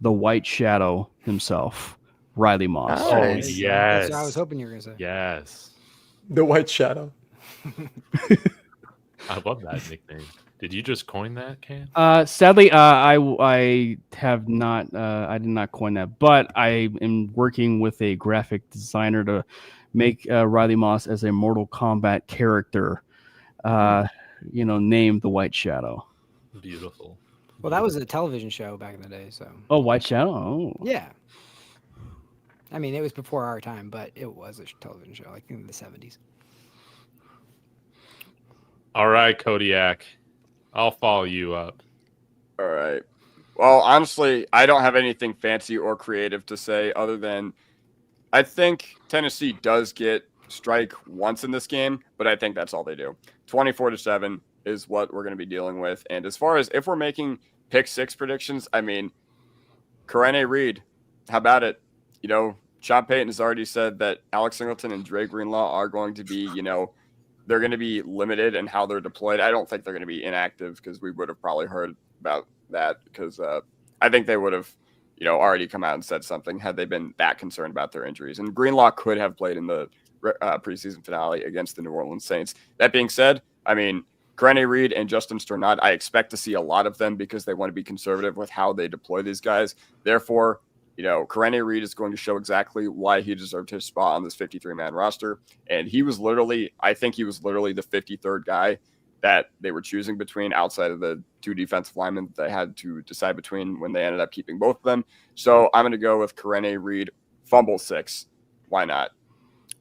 the White Shadow himself, Riley Moss. Oh, Nice. yes. That's what I was hoping you were going to say. Yes. The White Shadow. I love that nickname. Did you just coin that, Cam? Sadly, I have not. I did not coin that, but I am working with a graphic designer to make Riley Moss as a Mortal Kombat character. Named the White Shadow. Beautiful. Well, that was a television show back in the day, so. Oh, White Shadow. Oh. Yeah. I mean, it was before our time, but it was a television show, in the 70s. All right, Kodiak. I'll follow you up. All right. Well, honestly, I don't have anything fancy or creative to say other than I think Tennessee does get strike once in this game, but I think that's all they do. 24-7 is what we're going to be dealing with. And as far as if we're making pick six predictions, I mean, Karene Reed, how about it? You know, Sean Payton has already said that Alex Singleton and Dre Greenlaw are going to be, you know, they're going to be limited in how they're deployed. I don't think they're going to be inactive because we would have probably heard about that because I think they would have, you know, already come out and said something had they been that concerned about their injuries. And Greenlaw could have played in the preseason finale against the New Orleans Saints. That being said, I mean, Karene Reed and Justin Sternad, I expect to see a lot of them because they want to be conservative with how they deploy these guys. Therefore, you know, Karene Reed is going to show exactly why he deserved his spot on this 53-man roster. And he was literally, I think he was literally the 53rd guy that they were choosing between outside of the two defensive linemen that they had to decide between when they ended up keeping both of them. So I'm going to go with Karene Reed, fumble 6. Why not?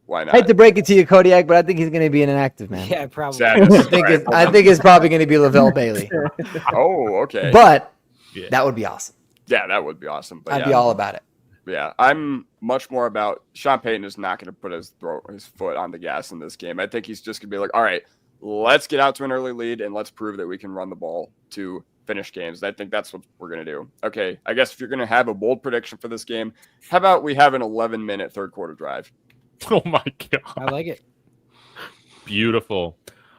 Why not? I hate to break it to you, Kodiak, but I think he's going to be an inactive man. Yeah, probably. Sadness. I think it's probably going to be Lavelle Bailey. Oh, okay. But that would be awesome. Yeah, that would be awesome. But I'd be all about it. Yeah, I'm much more about Sean Payton is not going to put his foot on the gas in this game. I think he's just going to be like, all right, let's get out to an early lead and let's prove that we can run the ball to finish games. I think that's what we're going to do. Okay, I guess if you're going to have a bold prediction for this game, how about we have an 11-minute third quarter drive? Oh, my God. I like it. Beautiful.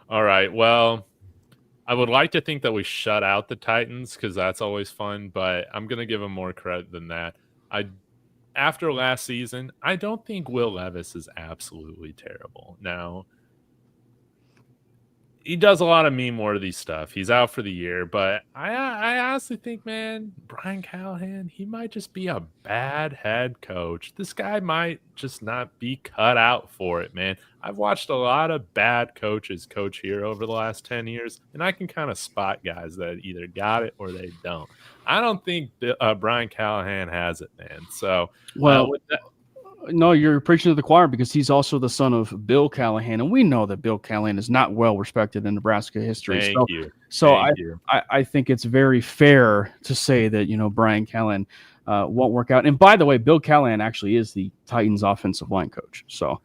All right. Well, I would like to think that we shut out the Titans because that's always fun, but I'm going to give them more credit than that. After last season, I don't think Will Levis is absolutely terrible. Now, he does a lot of meme worthy stuff. He's out for the year, but I honestly think, man, Brian Callahan, he might just be a bad head coach. This guy might just not be cut out for it, man. I've watched a lot of bad coaches coach here over the last 10 years, and I can kind of spot guys that either got it or they don't. I don't think Brian Callahan has it, man. So, no, you're preaching to the choir because he's also the son of Bill Callahan, and we know that Bill Callahan is not well respected in Nebraska history. Thank you. I think it's very fair to say that, you know, Brian Callahan won't work out. And by the way, Bill Callahan actually is the Titans offensive line coach. So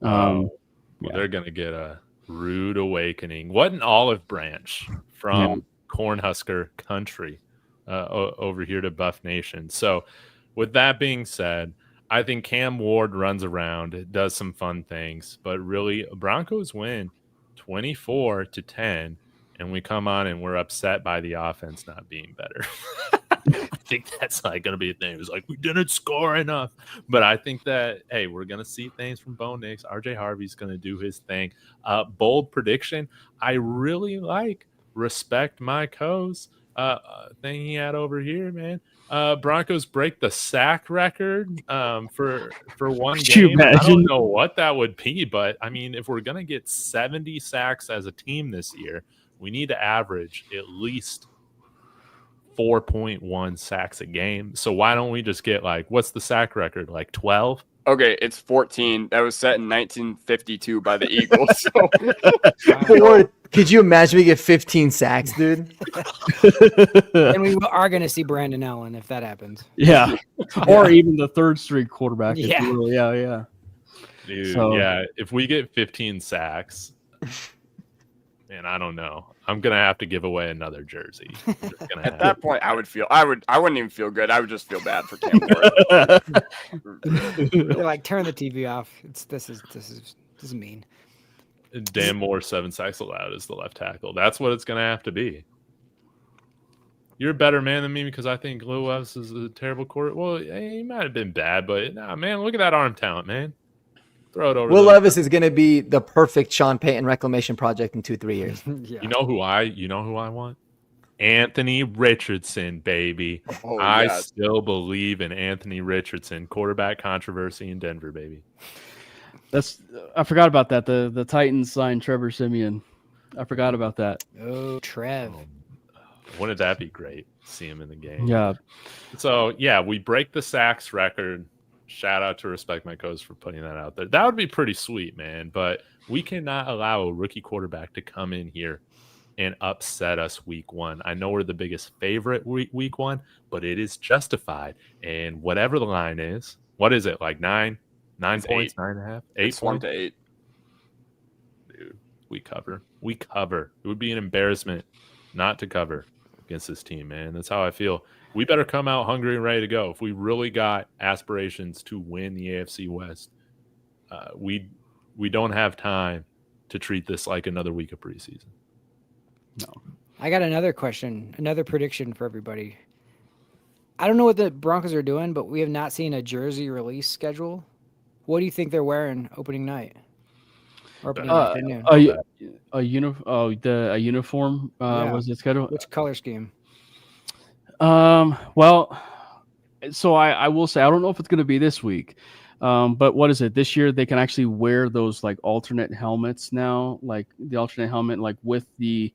they're going to get a rude awakening. What an olive branch from Cornhusker country over here to Buff Nation. So with that being said, I think Cam Ward runs around, does some fun things, but really Broncos win 24-10, and we come on and we're upset by the offense not being better. I think that's like going to be a thing. It's like, we didn't score enough. But I think that, hey, we're going to see things from Bo Nix. RJ Harvey's going to do his thing. Bold prediction. I really respect my Co's thing he had over here, man. Broncos break the sack record for one game. I don't know what that would be, but I mean, if we're going to get 70 sacks as a team this year, we need to average at least 4.1 sacks a game. So why don't we just get what's the sack record? 12? Okay, it's 14. That was set in 1952 by the Eagles. Or could you imagine we get 15 sacks, dude? And we are going to see Brandon Allen if that happens. Yeah. Or even the third string quarterback. Yeah. Yeah. Dude, yeah. If we get 15 sacks, man, I don't know. I'm gonna have to give away another jersey. At that point, I wouldn't even feel good. I would just feel bad for Cam Ward. They're like, turn the TV off. This is mean. Dan Moore 7 sacks allowed as the left tackle. That's what it's gonna have to be. You're a better man than me because I think Will Levis is a terrible quarterback. Well, he might have been bad, but nah, man, look at that arm talent, man. Throw it over. Will Levis is going to be the perfect Sean Payton reclamation project in 2-3 years. Yeah. You know who I want? Anthony Richardson, baby. Oh, I yes. still believe in Anthony Richardson. Quarterback controversy in Denver, baby. I forgot about that. The Titans signed Trevor Siemian. I forgot about that. Oh, Trev. Wouldn't that be great? See him in the game. Yeah. So yeah, we break the sacks record. Shout out to Respect My Coach for putting that out there. That would be pretty sweet, man. But we cannot allow a rookie quarterback to come in here and upset us week 1. I know we're the biggest favorite week 1, but it is justified. And whatever the line is, what is it, like 9 It's points, 8. 9.5, 8 It's 1 points? to 8. Dude, we cover. It would be an embarrassment not to cover against this team, man. That's how I feel. We better come out hungry and ready to go. If we really got aspirations to win the AFC West, we don't have time to treat this like another week of preseason. No. I got another question, another prediction for everybody. I don't know what the Broncos are doing, but we have not seen a jersey release schedule. What do you think they're wearing opening night? Or opening afternoon? A uniform was it scheduled? Which color scheme? Well, so I will say I don't know if it's going to be this week, but what is it? This year they can actually wear those like alternate helmets now, like the alternate helmet, like with the,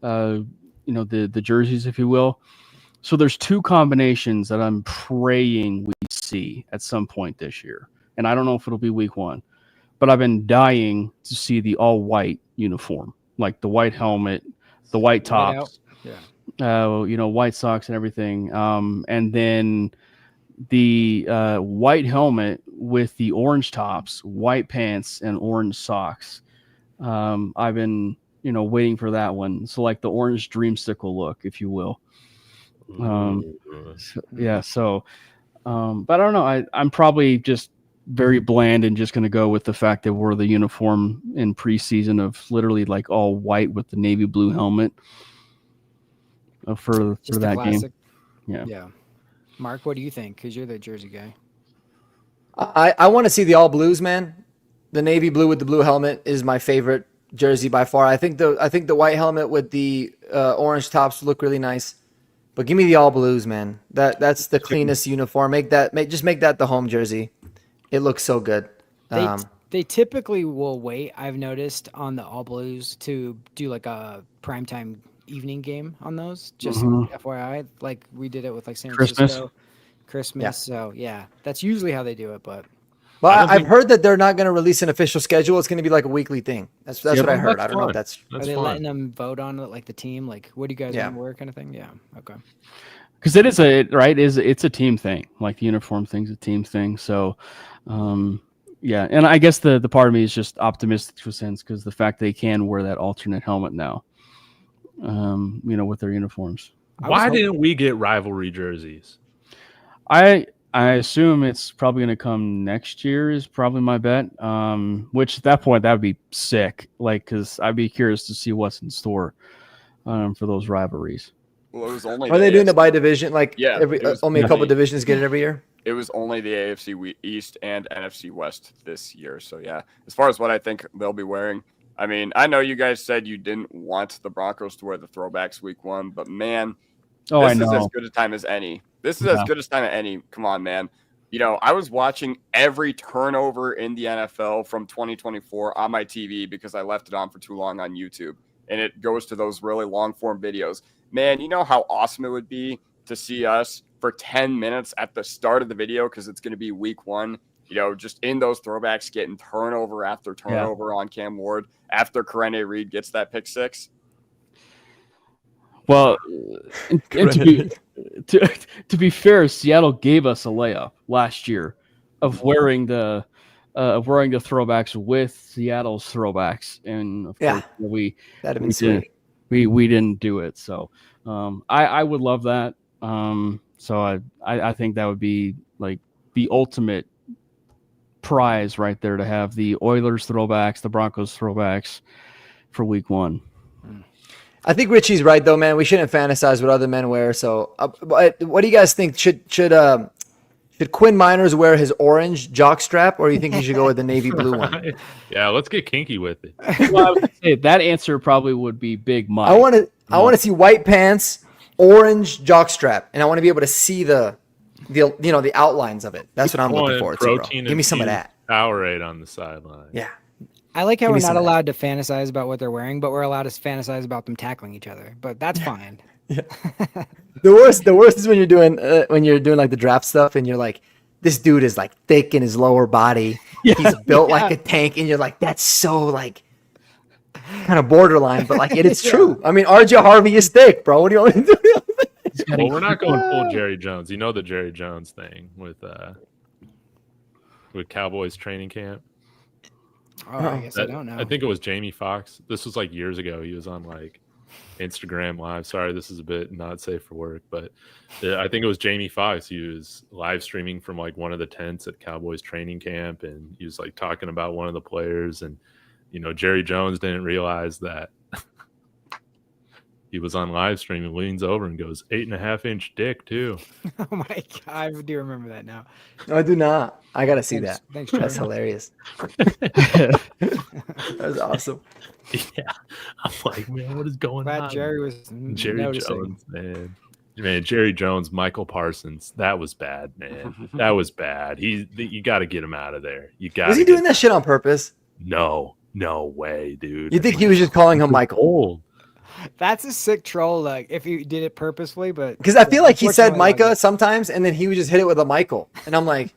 the jerseys, if you will. So there's 2 combinations that I'm praying we see at some point this year, and I don't know if it'll be week 1, but I've been dying to see the all white uniform, like the white helmet, the white tops. White socks and everything. And then the white helmet with the orange tops, white pants, and orange socks. I've been, waiting for that one. So like the orange dreamsicle look, if you will. But I don't know. I'm probably just very bland and just going to go with the fact that we're the uniform in preseason of literally like all white with the navy blue helmet. For that game. Yeah. Mark, what do you think? Because you're the jersey guy. I want to see the all blues, man. The navy blue with the blue helmet is my favorite jersey by far. I think the white helmet with the orange tops look really nice. But give me the all blues, man. That's the cleanest uniform. Make that the home jersey. It looks so good. They typically will wait, I've noticed, on the all blues to do like a primetime evening game on those. Just FYI, like we did it with like San Francisco. Christmas. Yeah. So yeah, that's usually how they do it. But I've heard that they're not going to release an official schedule. It's going to be like a weekly thing. That's what I heard. I don't know if that's. Are they letting them vote on it, like the team? Like, what do you guys want to wear, kind of thing? Yeah. Okay. Because it is it's a team thing. Like the uniform thing's a team thing. So, yeah. And I guess the part of me is just optimistic to a sense because the fact they can wear that alternate helmet now, with their uniforms. Why didn't we get rivalry jerseys? I assume it's probably going to come next year is probably my bet. Which at that point, that would be sick. Like, because I'd be curious to see what's in store for those rivalries. Well, it was only. Are they doing it by division? Like, only a couple divisions get it every year? It was only the AFC East and NFC West this year. So, yeah, as far as what I think they'll be wearing, I mean, I know you guys said you didn't want the Broncos to wear the throwbacks week 1, but, man, this is as good a time as any. This is as good a time as any. Come on, man. I was watching every turnover in the NFL from 2024 on my TV because I left it on for too long on YouTube. And it goes to those really long-form videos. Man, you know how awesome it would be to see us for 10 minutes at the start of the video because it's going to be week 1, just in those throwbacks getting turnover after turnover on Cam Ward after Karene Reed gets that pick 6. Well, and to be fair, Seattle gave us a layup last year of wearing the throwbacks with Seattle's throwbacks, and of course we didn't do it. So I would love that. So I think that would be like the ultimate prize right there to have the Oilers throwbacks, the Broncos throwbacks for week 1. I think Richie's right though, man. We shouldn't fantasize what other men wear. So, what do you guys think? Should Quinn Miners wear his orange jockstrap, or do you think he should go with the navy blue one? Yeah, let's get kinky with it. Well, I would say that answer probably would be Big Mike. I want to see white pants, orange jockstrap, and I want to be able to see the outlines of it. That's what I'm looking forward to, bro. Give me some of that. Powerade on the sideline. Yeah. I like how we're not allowed to fantasize about what they're wearing, but we're allowed to fantasize about them tackling each other. But that's fine. Yeah. The worst is when you're doing like the draft stuff, and you're like, this dude is like thick in his lower body. Yeah. He's built like a tank, and you're like, that's so like. kind of borderline, but like it's true. I mean, RJ Harvey is thick, bro. What do you want to do? Well, we're not going full Jerry Jones. You know the Jerry Jones thing with Cowboys training camp. Oh, I guess I don't know. I think it was Jamie Foxx. This was like years ago. He was on like Instagram Live. Sorry, this is a bit not safe for work, but I think it was Jamie Foxx. He was live streaming from like one of the tents at Cowboys training camp, and he was like talking about one of the players, and Jerry Jones didn't realize that he was on live stream and leans over and goes 8.5-inch dick too. Oh my God, I do remember that now. No, I do not. I gotta see Thanks, that. thanks, That's Trevor. hilarious. That's awesome. Yeah, I'm like, man, what is going Glad on? Jerry was Jerry noticing. Jones, man, Jerry Jones, Michael Parsons, that was bad, man. That was bad. You got to get him out of there. You got. Was he doing that shit on purpose? No way, dude. You think he was just calling him Michael? Old. That's a sick troll. Like if you did it purposefully, but Because I feel like he said unfortunately, Micah sometimes, and then he would just hit it with a Michael, and I'm like,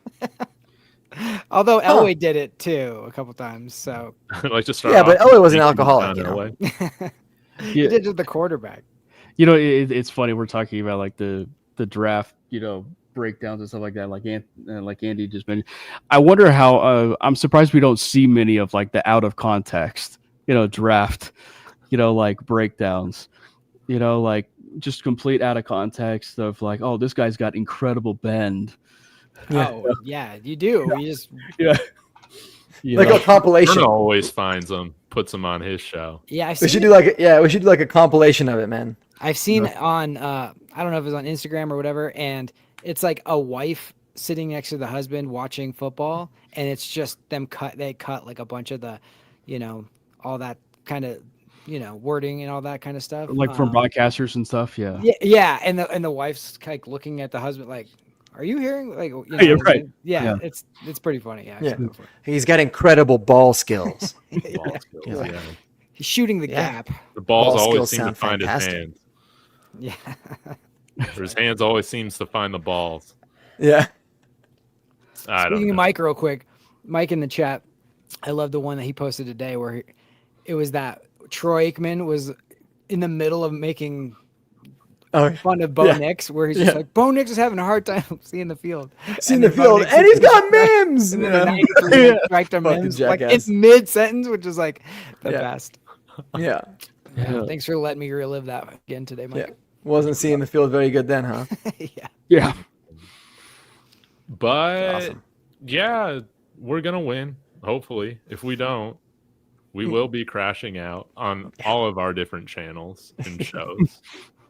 although Elway did it too a couple times, so Like to start. yeah, off but Elway was an thinking alcoholic, down you know. Elway. he did it to the quarterback. It's funny. We're talking about like the draft, breakdowns and stuff like that. Like Andy just mentioned. I wonder how. I'm surprised we don't see many of like the out of context, draft, like breakdowns, like just complete out of context of like, oh, this guy's got incredible bend. Yeah. Oh yeah, you do. You just Like a compilation. Bruno always finds them, puts them on his show. yeah. I've We seen should do like a compilation of it, man. I've seen it on I don't know if it's on Instagram or whatever, and it's like a wife sitting next to the husband watching football, and it's just them they cut like a bunch of the, all that kind of, wording and all that kind of stuff. Like from broadcasters and stuff. Yeah. Yeah, and the wife's like looking at the husband like, are you hearing like you're right. Yeah, Yeah. it's pretty funny. Yeah. I've Yeah. seen it before. He's got incredible ball skills. Ball skills, Yeah. yeah. He's shooting the Yeah. gap. The balls Ball always skills seem to sound find fantastic. his hands. Yeah. Or his hands always seems to find the balls. Yeah. I don't Speaking know. of Mike, real quick, Mike in the chat, I love the one that he posted today where it was that Troy Aikman was in the middle of making Oh, fun of Bo Yeah. Nix, where he's just Yeah. like, Bo Nix is having a hard time seeing the field. seen And the then Bo field, Nix and is he's got mims. And then Yeah. the 93 strike to Fucking mims, like jackass. in mid sentence, which is like the Yeah. best. Yeah. Yeah. Thanks for letting me relive that again today, Yeah. Mike. Wasn't seeing the field very good then, huh? Yeah. Yeah. But Awesome. yeah, we're gonna win. Hopefully, if we don't, we will be crashing out on all of our different channels and shows.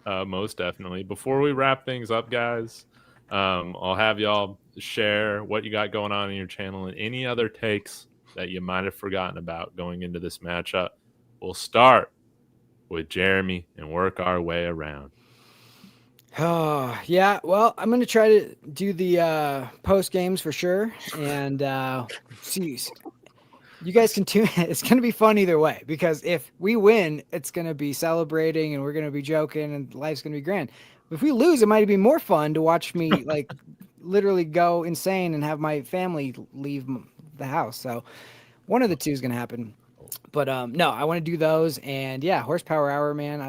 Most definitely. Before we wrap things up, guys, I'll have y'all share what you got going on in your channel and any other takes that you might have forgotten about going into this matchup. We'll start with Jeremy and work our way around. Oh, yeah. Well, I'm going to try to do the post games for sure. And see, you guys can tune. It's going to be fun either way, because if we win, it's going to be celebrating and we're going to be joking and life's going to be grand. If we lose, it might be more fun to watch me like literally go insane and have my family leave the house. So one of the two is going to happen. But no, I want to do those. And yeah, horsepower hour, man.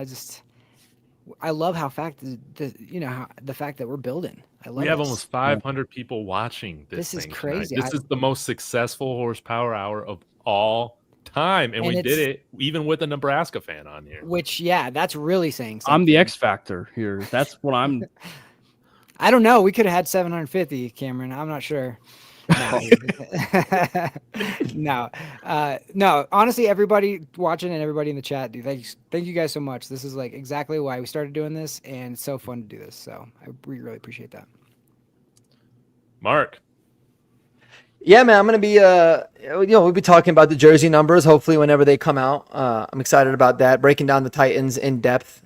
I love how the fact that we're building. I love We have this. almost 500 people watching this. This is thing crazy. tonight. This is the most successful horsepower hour of all time, and we did it even with a Nebraska fan on here. Which, yeah, that's really saying something. I'm the X factor here. That's what I'm. I don't know. We could have had 750, Cameron. I'm not sure. No. No. Honestly, everybody watching and everybody in the chat, dude, thank you guys so much. This is like exactly why we started doing this, and it's so fun to do this. So we really appreciate that. Mark, Yeah, man, I'm gonna be we'll be talking about the jersey numbers hopefully whenever they come out. I'm excited about that, breaking down the Titans in depth.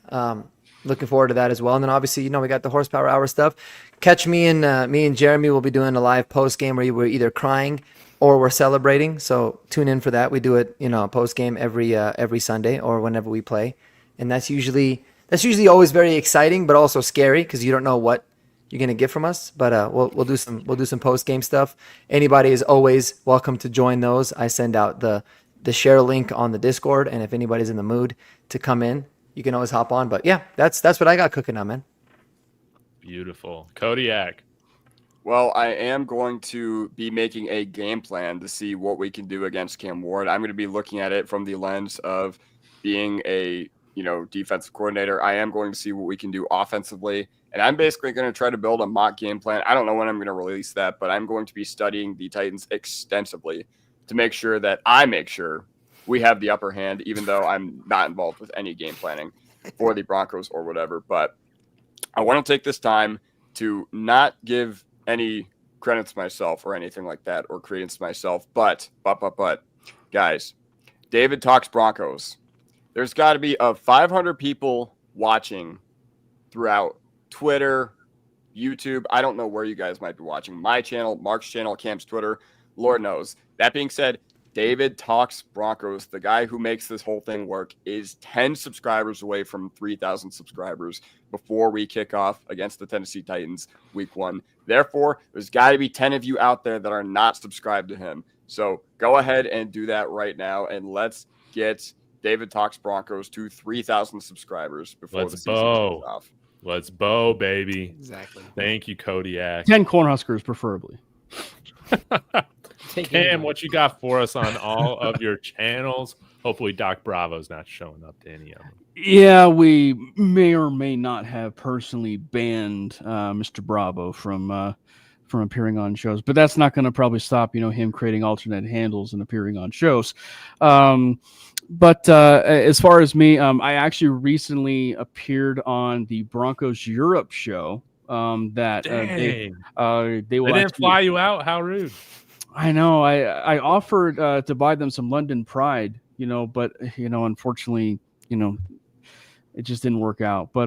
Looking forward to that as well. And then obviously, we got the horsepower hour stuff. Catch me and Jeremy will be doing a live post game where we're either crying or we're celebrating. So tune in for that. We do it, post game every Sunday or whenever we play, and that's usually always very exciting, but also scary because you don't know what you're gonna get from us. But we'll do some post game stuff. Anybody is always welcome to join those. I send out the the share link on the Discord, and if anybody's in the mood to come in, you can always hop on. But yeah, that's what I got cooking now, man. Beautiful. Kodiak. Well, I am going to be making a game plan to see what we can do against Cam Ward. I'm going to be looking at it from the lens of being a, defensive coordinator. I am going to see what we can do offensively, and I'm basically going to try to build a mock game plan. I don't know when I'm going to release that, but I'm going to be studying the Titans extensively to make sure that we have the upper hand, even though I'm not involved with any game planning for the Broncos or whatever. But I want to take this time to not give any credit to myself or anything like that, or credence to myself. But, guys, David Talks Broncos. There's got to be 500 people watching throughout Twitter, YouTube. I don't know where you guys might be watching. My channel, Mark's channel, Cam's Twitter. Lord knows. That being said, David Talks Broncos, the guy who makes this whole thing work, is 10 subscribers away from 3,000 subscribers before we kick off against the Tennessee Titans week 1. Therefore, there's got to be 10 of you out there that are not subscribed to him. So go ahead and do that right now, and let's get David Talks Broncos to 3,000 subscribers before the season kicks off. Let's bow, baby. Exactly. Thank you, Kodiak. 10 Cornhuskers, preferably. Cam, what you got for us on all of your channels? Hopefully Doc Bravo's not showing up to any of them. Yeah, we may or may not have personally banned Mr. Bravo from appearing on shows, but that's not going to probably stop him creating alternate handles and appearing on shows. But as far as me, I actually recently appeared on the Broncos Europe show. They didn't fly you out. How rude! I know. I offered to buy them some London Pride, but unfortunately, it just didn't work out. But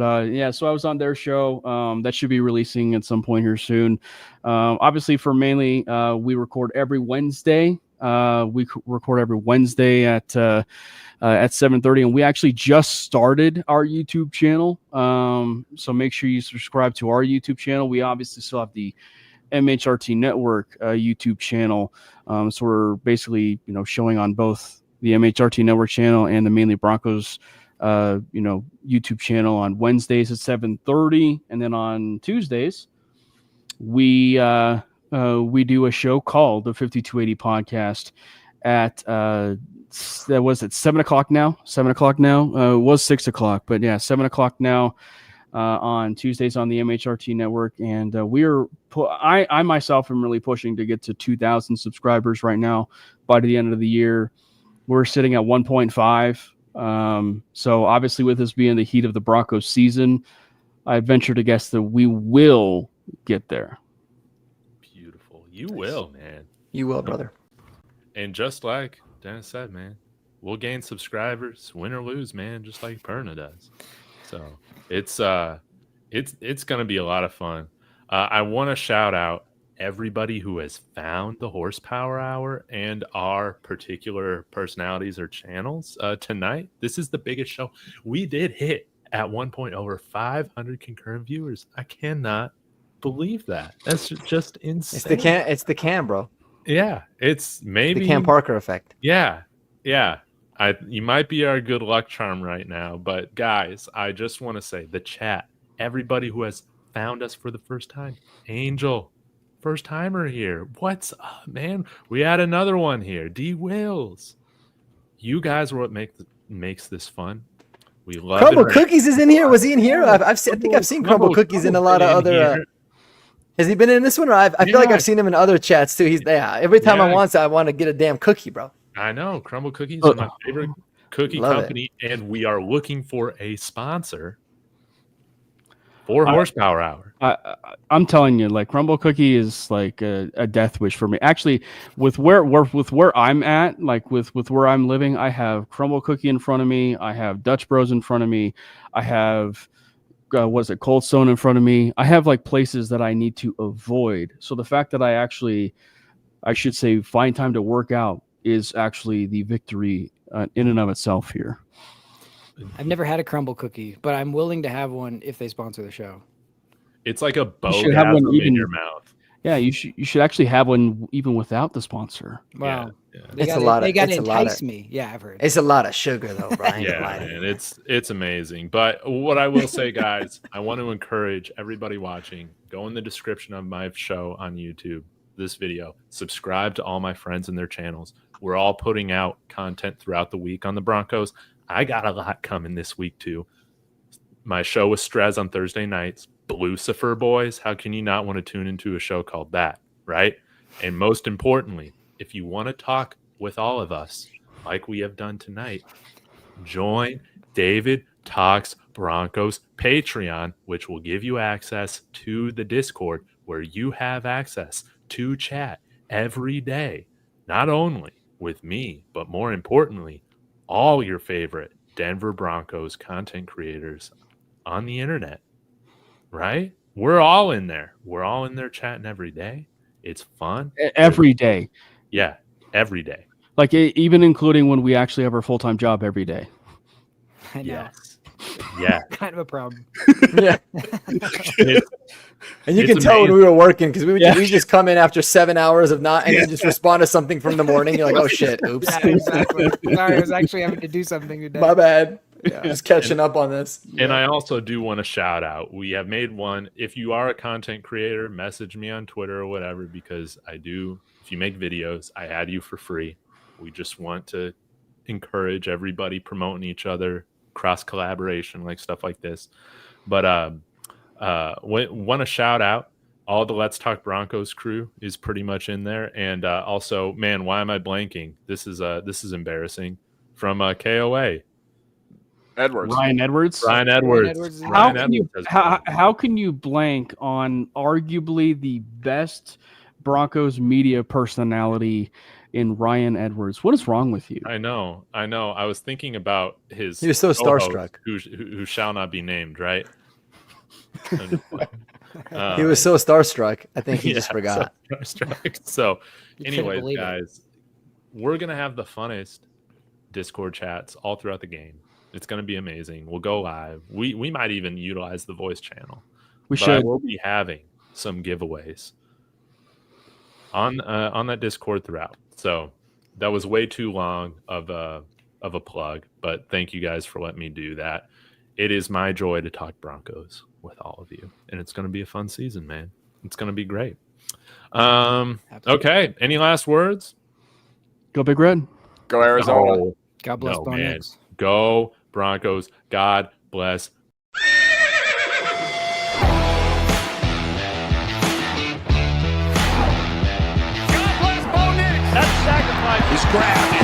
so I was on their show. That should be releasing at some point here soon. Obviously, for mainly, we record every Wednesday. We record every Wednesday at 7:30, and we actually just started our YouTube channel. So make sure you subscribe to our YouTube channel. We obviously still have the MHRT Network YouTube channel. So we're basically, showing on both the MHRT Network channel and the Mainly Broncos, YouTube channel on Wednesdays at 7:30, and then on Tuesdays we do a show called the 5280 Podcast at that was at 7 o'clock now. 7 o'clock now. It was 6 o'clock, but yeah, 7 o'clock now on Tuesdays on the MHRT Network. And I myself am really pushing to get to 2,000 subscribers right now by the end of the year. We're sitting at 1.5. So obviously, with this being the heat of the Broncos season, I venture to guess that we will get there. Beautiful. You will, man. You will, brother. And just like Dennis said, man, we'll gain subscribers, win or lose, man, just like Perna does. So it's going to be a lot of fun. I want to shout out everybody who has found the Horsepower Hour and our particular personalities or channels tonight. This is the biggest show. We did hit at one point over 500 concurrent viewers. I cannot believe that. That's just insane. It's the Cam, bro. Yeah, it's maybe the Cam Parker effect. Yeah. You might be our good luck charm right now, but guys, I just want to say the chat, everybody who has found us for the first time, Angel, first timer here. What's up, man? We had another one here, D Wills. You guys are what makes this fun. We love Crumble Cookies is in here. Was he in here? I think I've seen Crumble Cookies in a lot of other. Has he been in this one? Or I feel like I've seen him in other chats too. He's there every time I want to get a damn cookie, bro. I know Crumble Cookies are my favorite cookie company, and we are looking for a sponsor for Horsepower Hour. I'm telling you, like Crumble Cookie is like a death wish for me. Actually, with where I'm at, like with where I'm living, I have Crumble Cookie in front of me. I have Dutch Bros in front of me. I have Cold Stone in front of me. I have like places that I need to avoid. So the fact that I should say find time to work out is actually the victory in and of itself here. I've never had a Crumble Cookie, but I'm willing to have one if they sponsor the show. It's like a bogasm in your mouth. Yeah, you should actually have one even without the sponsor. Wow. Yeah. They It's gotta, a lot of- They got to it's a lot of- entice me. Yeah, I've heard. It's a lot of sugar though, Brian. Yeah, man, it's amazing. But what I will say, guys, I want to encourage everybody watching. Go in the description of my show on YouTube, this video. Subscribe to all my friends and their channels. We're all putting out content throughout the week on the Broncos. I got a lot coming this week too. My show with Strez on Thursday nights. Lucifer boys. How can you not want to tune into a show called that, right? And most importantly, if you want to talk with all of us, like we have done tonight, join David Talks Broncos Patreon, which will give you access to the Discord, where you have access to chat every day, not only with me, but more importantly, all your favorite Denver Broncos content creators on the internet, right? We're all in there. We're all in there chatting every day. It's fun. Every day. Yeah, every day. Like even including when we actually have our full-time job every day. I know. Yes. Yeah. Kind of a problem. Yeah. It's- And you It's can tell when amazing. we were working because we would Yeah. we just come in after 7 hours of not and then just respond to something from the morning. You're like, oh shit, oops, Yeah, exactly. Sorry, I was actually having to do something today. my bad. Yeah, just catching up on this. And I also do want to shout out. We have made one. If you are a content creator, message me on Twitter or whatever, because I do. If you make videos, I add you for free. We just want to encourage everybody promoting each other, cross collaboration, like stuff like this. But want to shout out all the Let's Talk Broncos crew is pretty much in there, and also, man, why am I blanking? This is embarrassing. From KOA. Edwards. Ryan Edwards. Ryan Edwards. Edwards is- How Ryan can you Edwards has been- how can you blank on arguably the best Broncos media personality in Ryan Edwards? What is wrong with you? I know. I was thinking about his. He was so co-host, starstruck. who shall not be named, right? He was so starstruck. I think he just yeah, forgot. So, starstruck. So You couldn't anyways, believe it. guys, we're gonna have the funnest Discord chats all throughout the game. It's gonna be amazing. We'll go live. We might even utilize the voice channel. We But I should. will be having some giveaways on that Discord throughout. So that was way too long of a plug, but thank you guys for letting me do that. It is my joy to talk Broncos with all of you, and it's going to be a fun season, man. It's going to be great. Okay, any last words? Go Big Red. Go Arizona. No, God bless no, Bo man. Nix. Go Broncos. God bless. God bless Bo Nix. That sacrifice is grabbed.